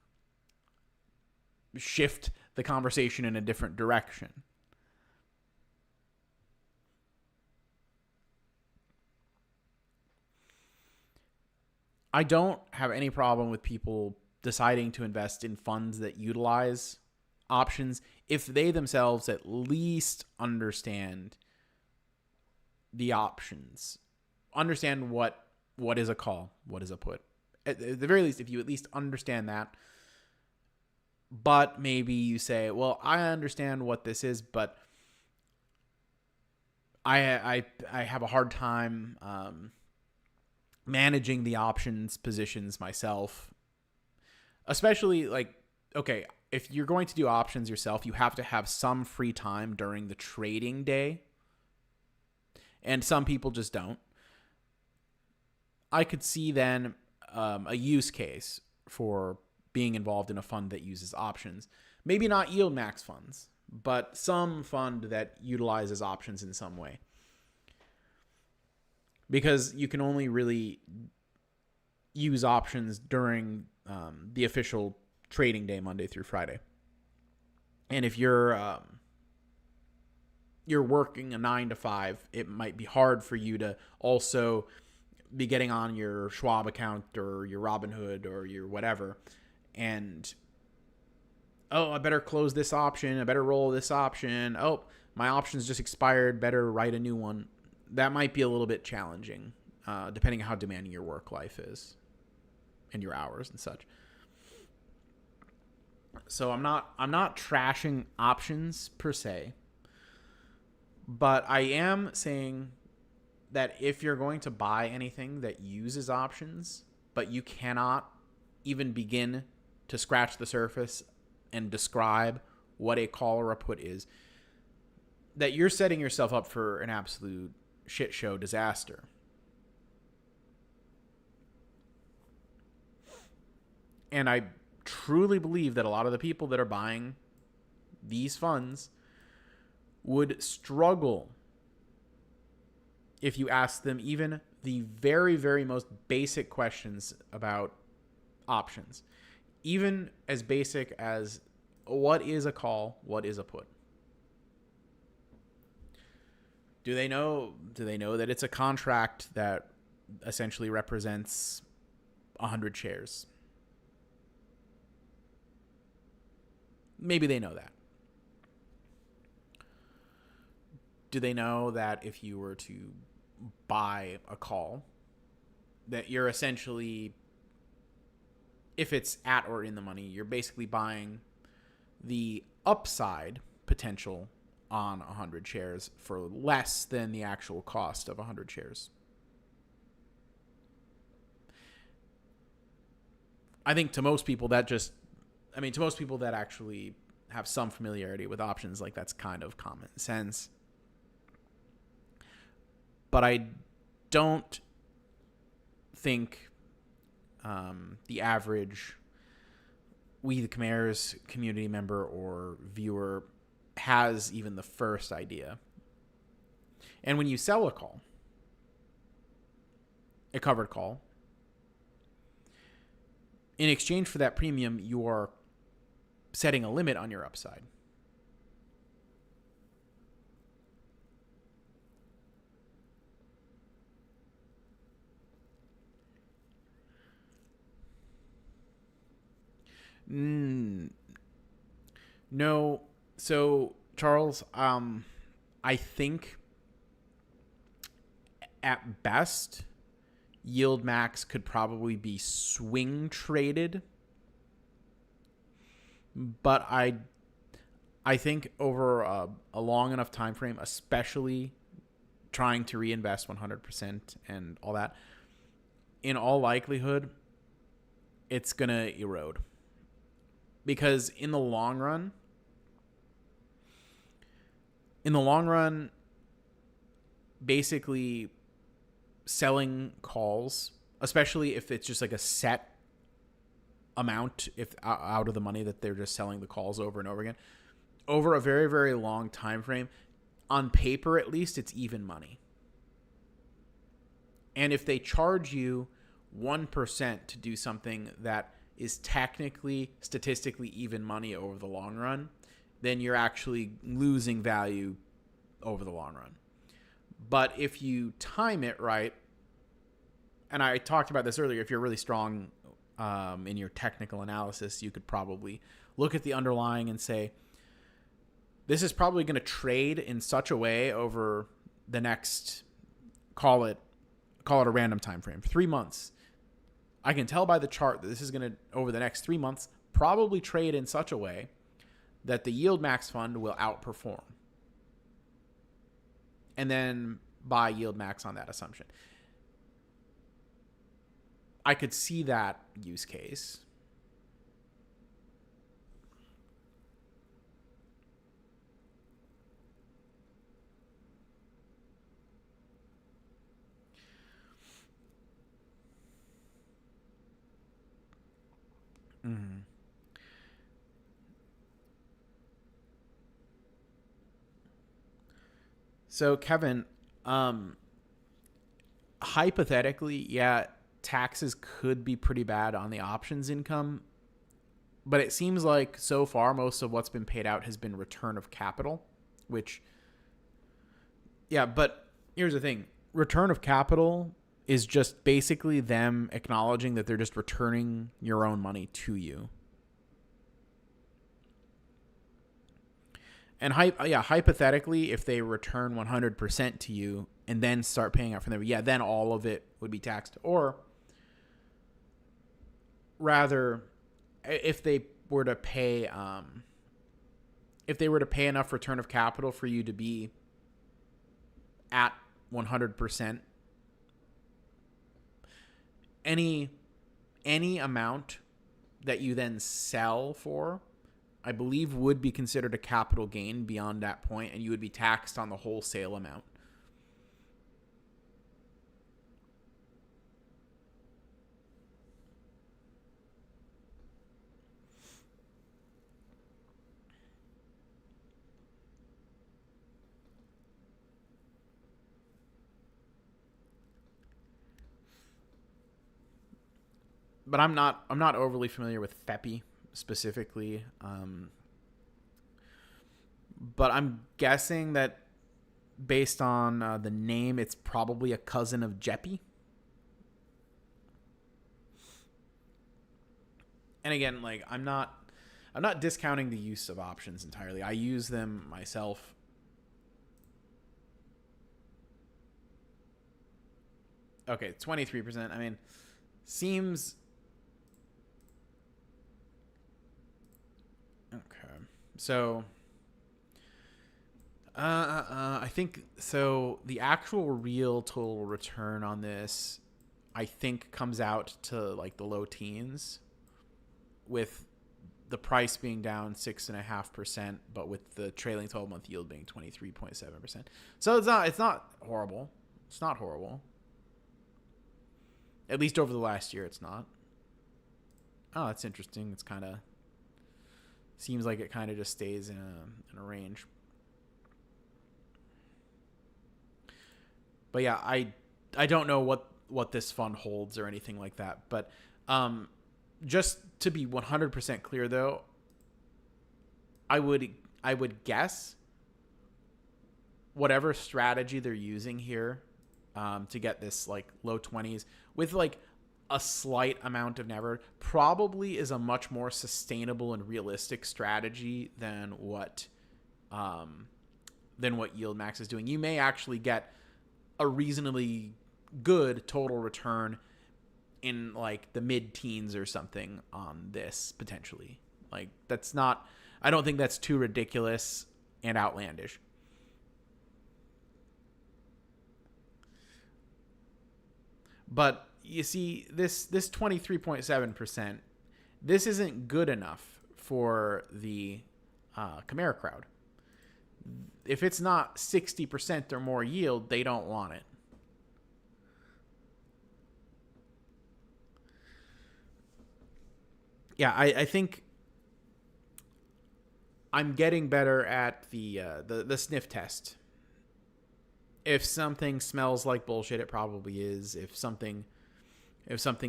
shift the conversation in a different direction. I don't have any problem with people deciding to invest in funds that utilize options if they themselves at least understand the options, understand what is a call, what is a put. At the very least, if you at least understand that. But maybe you say, well, I understand what this is, but I have a hard time managing the options positions myself. Especially like, okay, if you're going to do options yourself, you have to have some free time during the trading day. And some people just don't. I could see then a use case for being involved in a fund that uses options. Maybe not Yieldmax funds, but some fund that utilizes options in some way. Because you can only really use options during the official trading day, Monday through Friday. And if you're working a 9 to 5, it might be hard for you to also be getting on your Schwab account or your Robinhood or your whatever. And, I better close this option. I better roll this option. my options just expired, better write a new one. That might be a little bit challenging, depending on how demanding your work life is and your hours and such. So I'm not trashing options per se, but I am saying that if you're going to buy anything that uses options, but you cannot even begin to scratch the surface and describe what a call or a put is, that you're setting yourself up for an absolute shit show disaster. And I truly believe that a lot of the people that are buying these funds would struggle if you ask them even the very, very most basic questions about options. Even as basic as, what is a call? What is a put? Do they know that it's a contract that essentially represents 100 shares? Maybe they know that. Do they know that if you were to buy a call, that you're essentially, if it's at or in the money, you're basically buying the upside potential on 100 shares for less than the actual cost of 100 shares? I think to most people that actually have some familiarity with options, like, that's kind of common sense. But I don't think the average We the Khmer's community member or viewer has even the first idea. And when you sell a call, a covered call, in exchange for that premium, you are setting a limit on your upside. No. So, Charles, I think at best, Yieldmax could probably be swing traded. But I think over a long enough time frame, especially trying to reinvest 100% and all that, in all likelihood, it's going to erode. Because in the long run, basically selling calls, especially if it's just like a set amount, if out of the money that they're just selling the calls over and over again, over a very, very long time frame, on paper at least, it's even money. And if they charge you 1% to do something that is technically, statistically even money over the long run, then you're actually losing value over the long run. But if you time it right, and I talked about this earlier, if you're really strong in your technical analysis, you could probably look at the underlying and say, this is probably going to trade in such a way over the next, call it a random time frame, 3 months. I can tell by the chart that this is going to, over the next 3 months, probably trade in such a way that the Yieldmax fund will outperform. And then buy Yieldmax on that assumption. I could see that use case. Mm-hmm. So, Kevin, hypothetically, yeah, taxes could be pretty bad on the options income, but it seems like so far most of what's been paid out has been return of capital, which, yeah, but here's the thing. Return of capital is just basically them acknowledging that they're just returning your own money to you. And hypothetically, if they return 100% to you and then start paying out from there, yeah, then all of it would be taxed. Or rather, if they were to pay, enough return of capital for you to be at 100%, any amount that you then sell for, I believe, would be considered a capital gain beyond that point, and you would be taxed on the wholesale amount. But I'm not overly familiar with FEPI specifically. But I'm guessing that based on the name, it's probably a cousin of JEPI. And again, like I'm not discounting the use of options entirely. I use them myself. Okay, 23%. I mean, seems okay. So I think so. The actual real total return on this, I think, comes out to like the low teens, with the price being down 6.5%, but with the trailing 12-month yield being 23.7%. So it's not horrible. It's not horrible. At least over the last year, it's not. Oh, that's interesting. It's kind of seems like it kind of just stays in a range. But yeah, I don't know what this fund holds or anything like that. But just to be 100% clear, though, I would guess whatever strategy they're using here to get this like low 20s with like a slight amount of never probably is a much more sustainable and realistic strategy than what Yieldmax is doing. You may actually get a reasonably good total return in like the mid-teens or something on this potentially. Like I don't think that's too ridiculous and outlandish. But you see, this 23.7%, this isn't good enough for the Chimera crowd. If it's not 60% or more yield, they don't want it. Yeah, I think I'm getting better at the sniff test. If something smells like bullshit, it probably is. If something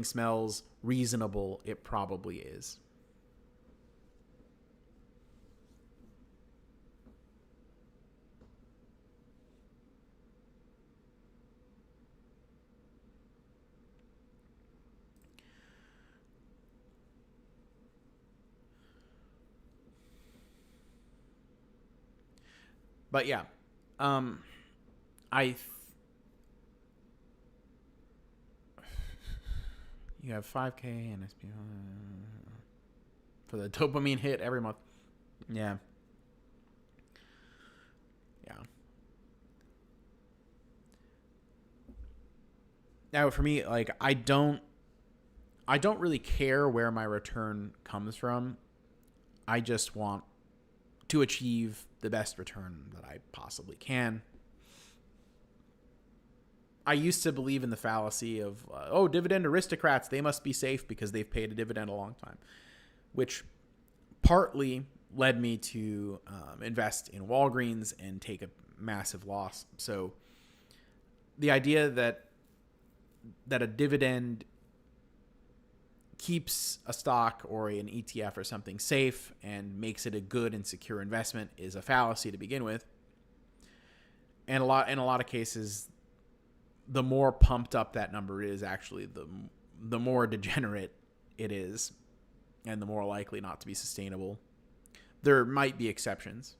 smells reasonable, it probably is. But yeah, you have 5K and SPY for the dopamine hit every month. Yeah. Yeah. Now for me, like I don't really care where my return comes from. I just want to achieve the best return that I possibly can. I used to believe in the fallacy of, dividend aristocrats, they must be safe because they've paid a dividend a long time, which partly led me to invest in Walgreens and take a massive loss. So the idea that a dividend keeps a stock or an ETF or something safe and makes it a good and secure investment is a fallacy to begin with. And in a lot of cases, the more pumped up that number is, actually the more degenerate it is and the more likely not to be sustainable. There might be exceptions.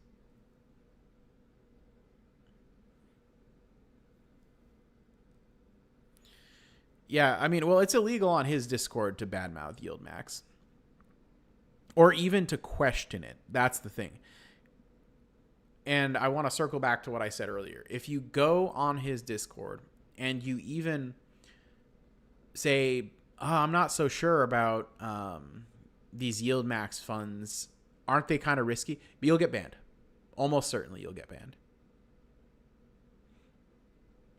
Yeah, I mean, well, it's illegal on his Discord to badmouth Yieldmax. Or even to question it. That's the thing. And I want to circle back to what I said earlier. If you go on his Discord and you even say, I'm not so sure about these Yieldmax funds, aren't they kind of risky? But you'll get banned. Almost certainly you'll get banned.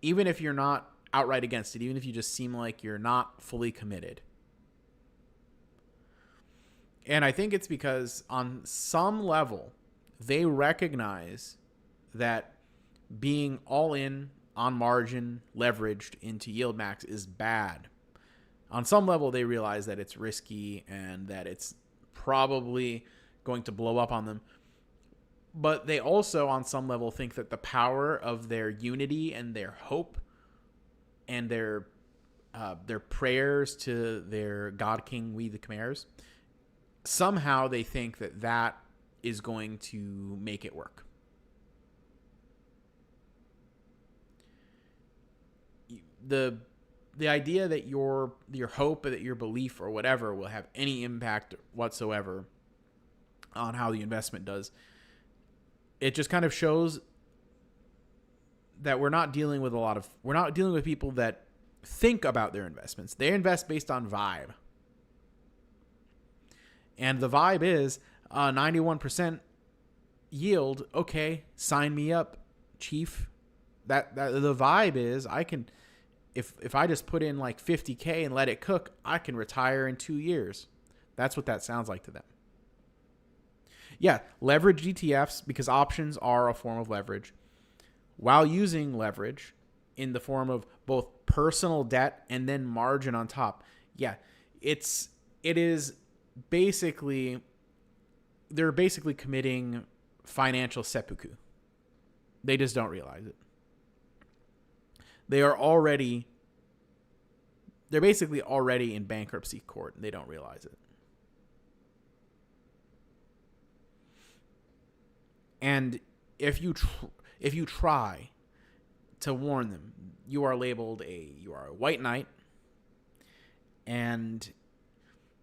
Even if you're not outright against it, even if you just seem like you're not fully committed. And I think it's because on some level, they recognize that being all in on margin leveraged into Yieldmax is bad. On some level, they realize that it's risky and that it's probably going to blow up on them. But they also, on some level, think that the power of their unity and their hope and their prayers to their God King, we the Khmers, somehow they think that that is going to make it work. The idea that your hope, that your belief or whatever will have any impact whatsoever on how the investment does, it just kind of shows that we're not dealing with people that think about their investments. They invest based on vibe. And the vibe is 91% yield. Okay, sign me up, chief. That the vibe is I can, if I just put in like 50K and let it cook, I can retire in 2 years. That's what that sounds like to them. Yeah, leverage ETFs because options are a form of leverage, while using leverage in the form of both personal debt and then margin on top. Yeah, it is basically, they're basically committing financial seppuku. They just don't realize it. They're basically already in bankruptcy court and they don't realize it. And if you try to warn them, you are labeled you are a white knight. And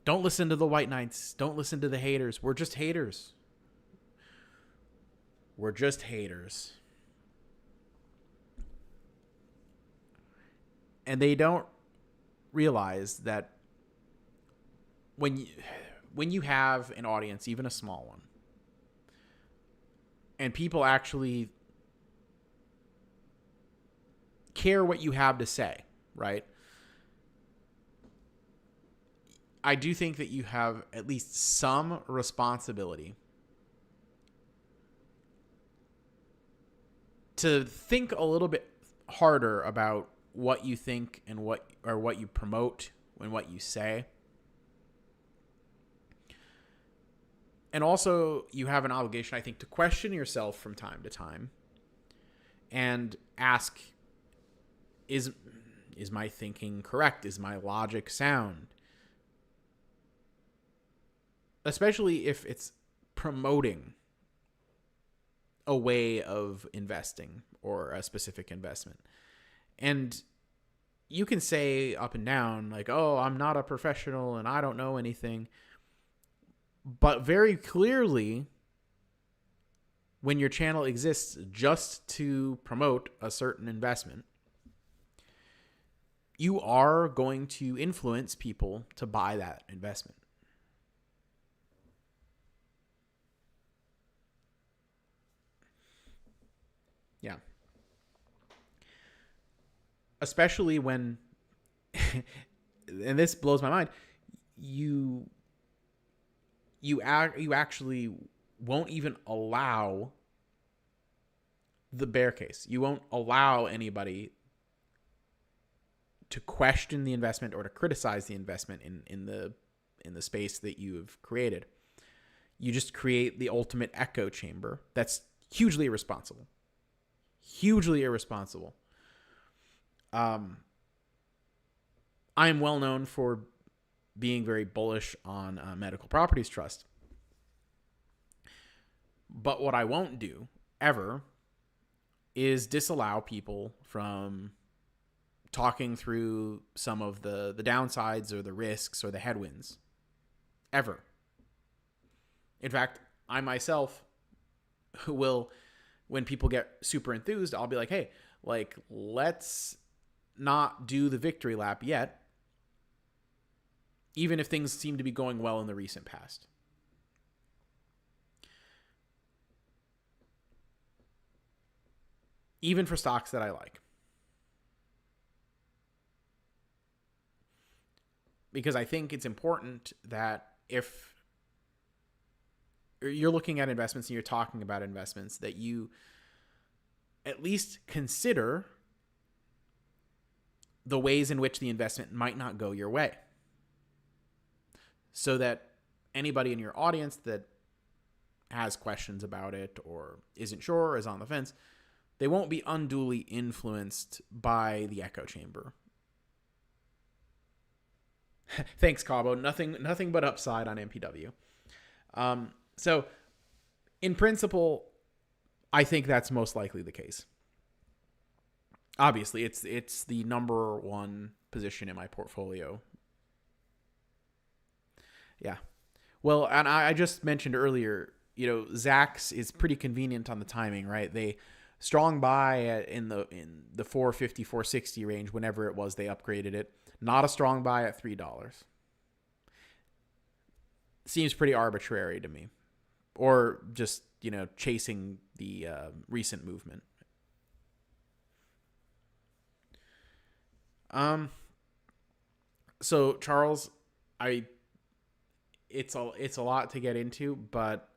don't listen to the white knights. Don't listen to the haters. We're just haters. We're just haters. And they don't realize that when you have an audience, even a small one, and people actually care what you have to say, right? I do think that you have at least some responsibility to think a little bit harder about what you think and what you promote and what you say. And also, you have an obligation, I think, to question yourself from time to time and ask, is my thinking correct? Is my logic sound? Especially if it's promoting a way of investing or a specific investment. And you can say up and down, like, oh, I'm not a professional and I don't know anything. But very clearly, when your channel exists just to promote a certain investment, you are going to influence people to buy that investment. Yeah. Especially when, and this blows my mind, you actually won't even allow the bear case. You won't allow anybody to question the investment or to criticize the investment in the space that you have created. You just create the ultimate echo chamber. That's hugely irresponsible. Hugely irresponsible. I am well known for being very bullish on medical properties trust. But what I won't do ever is disallow people from talking through some of the downsides or the risks or the headwinds ever. In fact, I myself will, when people get super enthused, I'll be like, hey, like, let's not do the victory lap yet, even if things seem to be going well in the recent past. Even for stocks that I like. Because I think it's important that if you're looking at investments and you're talking about investments, that you at least consider the ways in which the investment might not go your way. So that anybody in your audience that has questions about it or isn't sure or is on the fence, they won't be unduly influenced by the echo chamber. Thanks, Cabo. Nothing but upside on MPW. So, in principle, I think that's most likely the case. Obviously, it's the number one position in my portfolio. Yeah. Well, and I just mentioned earlier, Zacks is pretty convenient on the timing, right? They strong buy in the 450, 460 range whenever it was they upgraded it. Not a strong buy at $3. Seems pretty arbitrary to me. Or just, chasing the recent movement. So Charles, it's a lot to get into, but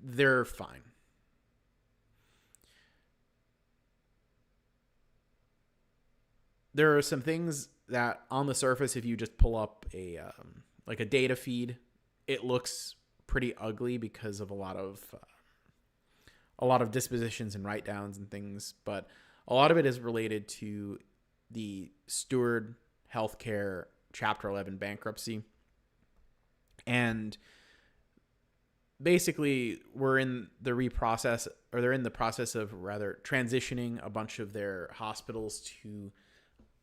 they're fine. There are some things that on the surface, if you just pull up a data feed, it looks pretty ugly because of a lot of dispositions and write downs and things, but a lot of it is related to the Steward Healthcare Chapter 11 bankruptcy. And basically they're in the process of transitioning a bunch of their hospitals to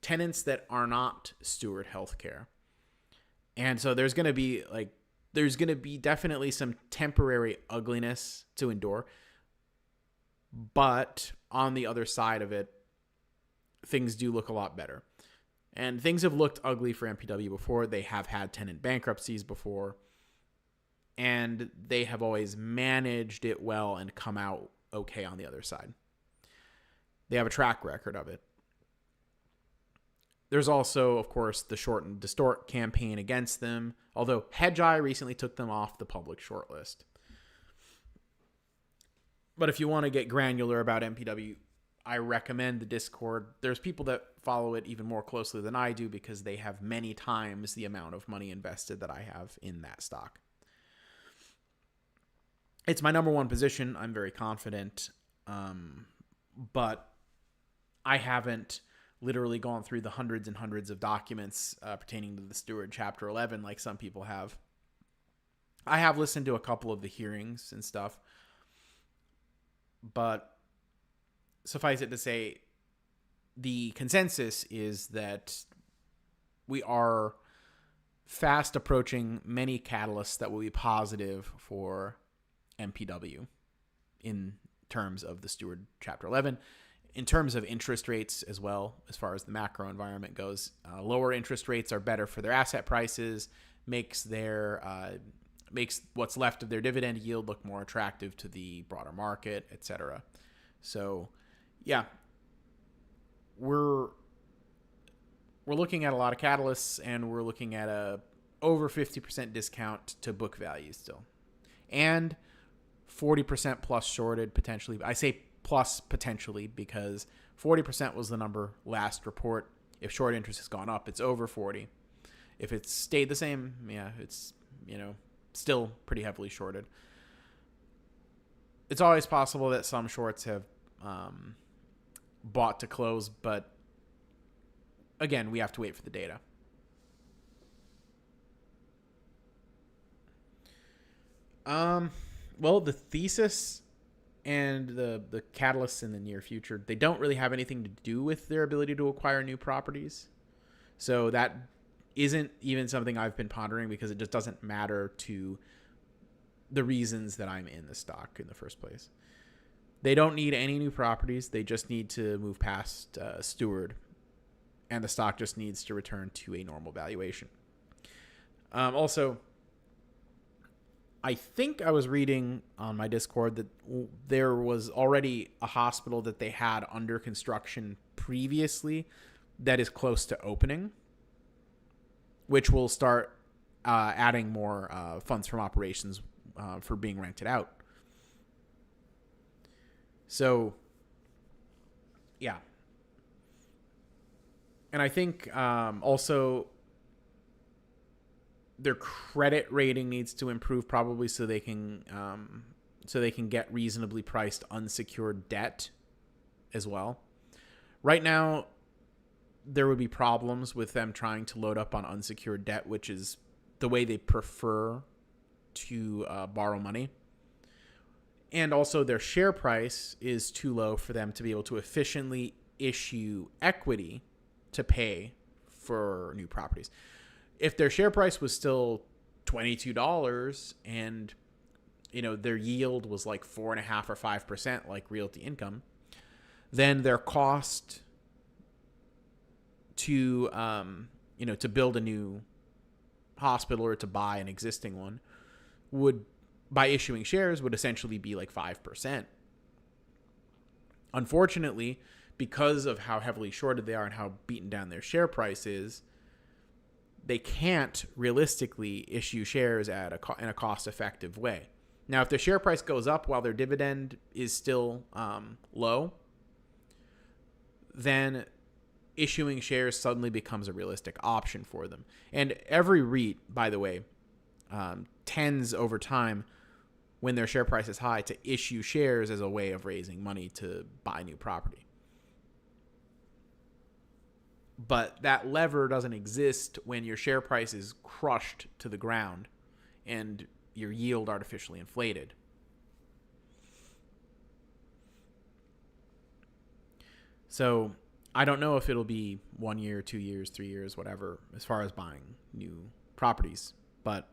tenants that are not Steward Healthcare. And so there's going to be definitely some temporary ugliness to endure. But on the other side of it, things do look a lot better. And things have looked ugly for MPW before. They have had tenant bankruptcies before. And they have always managed it well and come out okay on the other side. They have a track record of it. There's also, of course, the short and distort campaign against them, although Hedgeye recently took them off the public shortlist. But if you want to get granular about MPW, I recommend the Discord. There's people that follow it even more closely than I do because they have many times the amount of money invested that I have in that stock. It's my number one position. I'm very confident. But I haven't literally gone through the hundreds and hundreds of documents pertaining to the Steward Chapter 11 like some people have. I have listened to a couple of the hearings and stuff. But suffice it to say, the consensus is that we are fast approaching many catalysts that will be positive for MPW in terms of the Steward Chapter 11. In terms of interest rates as well, as far as the macro environment goes, lower interest rates are better for their asset prices, makes what's left of their dividend yield look more attractive to the broader market, etc. So, yeah, we're looking at a lot of catalysts, and we're looking at a over 50% discount to book value still, and 40% plus shorted potentially. I say plus potentially because 40% was the number last report. If short interest has gone up, it's over 40. If it's stayed the same, yeah, it's, still pretty heavily shorted. It's always possible that some shorts have bought to close, but again, we have to wait for the data. Well, the thesis and the catalysts in the near future, they don't really have anything to do with their ability to acquire new properties. So that isn't even something I've been pondering, because it just doesn't matter to the reasons that I'm in the stock in the first place. They don't need any new properties. They just need to move past Steward, and the stock just needs to return to a normal valuation. Also, I think I was reading on my Discord that there was already a hospital that they had under construction previously that is close to opening, which will start adding more funds from operations for being rented out. So, yeah. And I think also their credit rating needs to improve, probably, so they can get reasonably priced unsecured debt as well. Right now, there would be problems with them trying to load up on unsecured debt, which is the way they prefer to borrow money. And also, their share price is too low for them to be able to efficiently issue equity to pay for new properties. If their share price was still $22 and their yield was like 4.5% or 5%, like Realty Income, then their cost to to build a new hospital or to buy an existing one would, by issuing shares, would essentially be like 5%. Unfortunately, because of how heavily shorted they are and how beaten down their share price is, they can't realistically issue shares in a cost-effective way. Now, if their share price goes up while their dividend is still low, then issuing shares suddenly becomes a realistic option for them. And every REIT, by the way, tends over time, when their share price is high, to issue shares as a way of raising money to buy new property. But that lever doesn't exist when your share price is crushed to the ground and your yield artificially inflated. So I don't know if it'll be 1 year, 2 years, 3 years, whatever, as far as buying new properties. But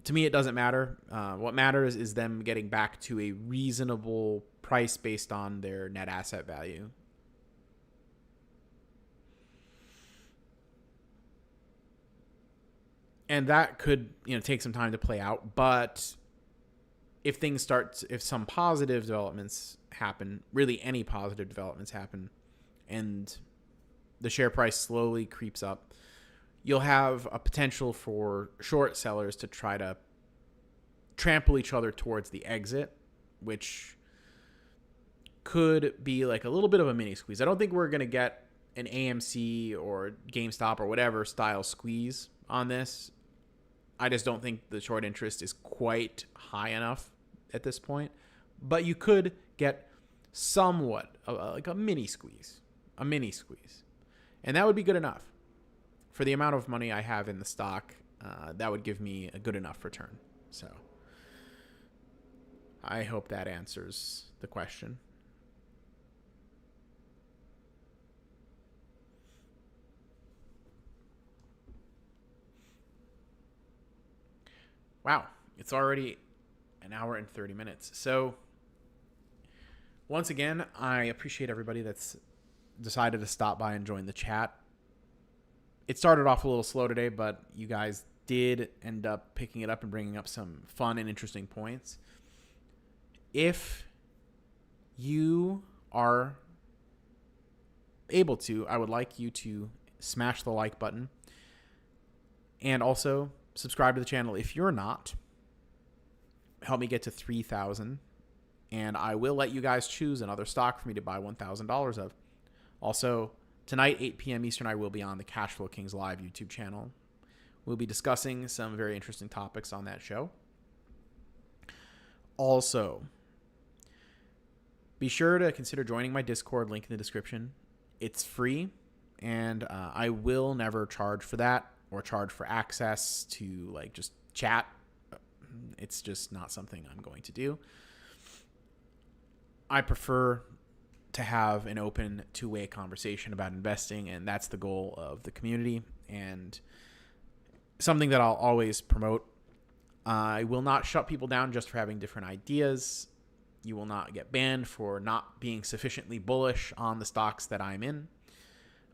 to me, it doesn't matter. What matters is them getting back to a reasonable price based on their net asset value. And that could, take some time to play out. But if some positive developments happen, really any positive developments happen, and the share price slowly creeps up, you'll have a potential for short sellers to try to trample each other towards the exit, which could be like a little bit of a mini squeeze. I don't think we're going to get an AMC or GameStop or whatever style squeeze on this. I just don't think the short interest is quite high enough at this point. But you could get somewhat like a mini squeeze. And that would be good enough. For the amount of money I have in the stock, that would give me a good enough return. So I hope that answers the question. Wow, it's already an hour and 30 minutes. So once again, I appreciate everybody that's decided to stop by and join the chat. It started off a little slow today, but you guys did end up picking it up and bringing up some fun and interesting points. If you are able to, I would like you to smash the like button and also subscribe to the channel. If you're not, help me get to 3,000, and I will let you guys choose another stock for me to buy $1,000 of. Also, tonight, 8 p.m. Eastern, I will be on the Cashflow Kings Live YouTube channel. We'll be discussing some very interesting topics on that show. Also, be sure to consider joining my Discord, link in the description. It's free, and I will never charge for that or charge for access to just chat. It's just not something I'm going to do. I prefer to have an open two-way conversation about investing, and that's the goal of the community and something that I'll always promote. I will not shut people down just for having different ideas. You will not get banned for not being sufficiently bullish on the stocks that I'm in.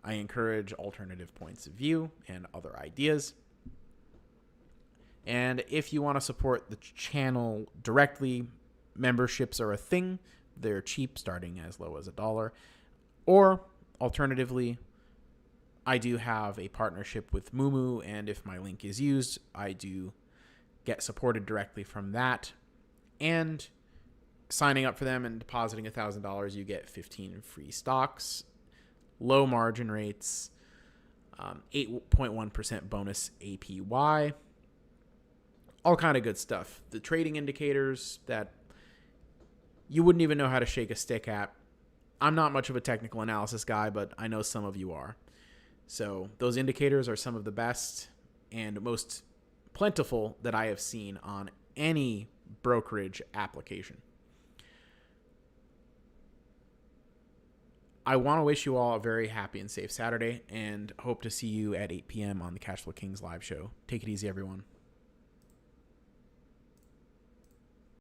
I encourage alternative points of view and other ideas. And if you want to support the channel directly, memberships are a thing. They're cheap, starting as low as $1. Or alternatively, I do have a partnership with Moomoo, and if my link is used, I do get supported directly from that. And signing up for them and depositing $1,000, you get 15 free stocks, low margin rates, 8.1% bonus APY, all kind of good stuff. The trading indicators that you wouldn't even know how to shake a stick at. I'm not much of a technical analysis guy, but I know some of you are. So those indicators are some of the best and most plentiful that I have seen on any brokerage application. I want to wish you all a very happy and safe Saturday and hope to see you at 8 p.m. on the Cashflow Kings live show. Take it easy, everyone.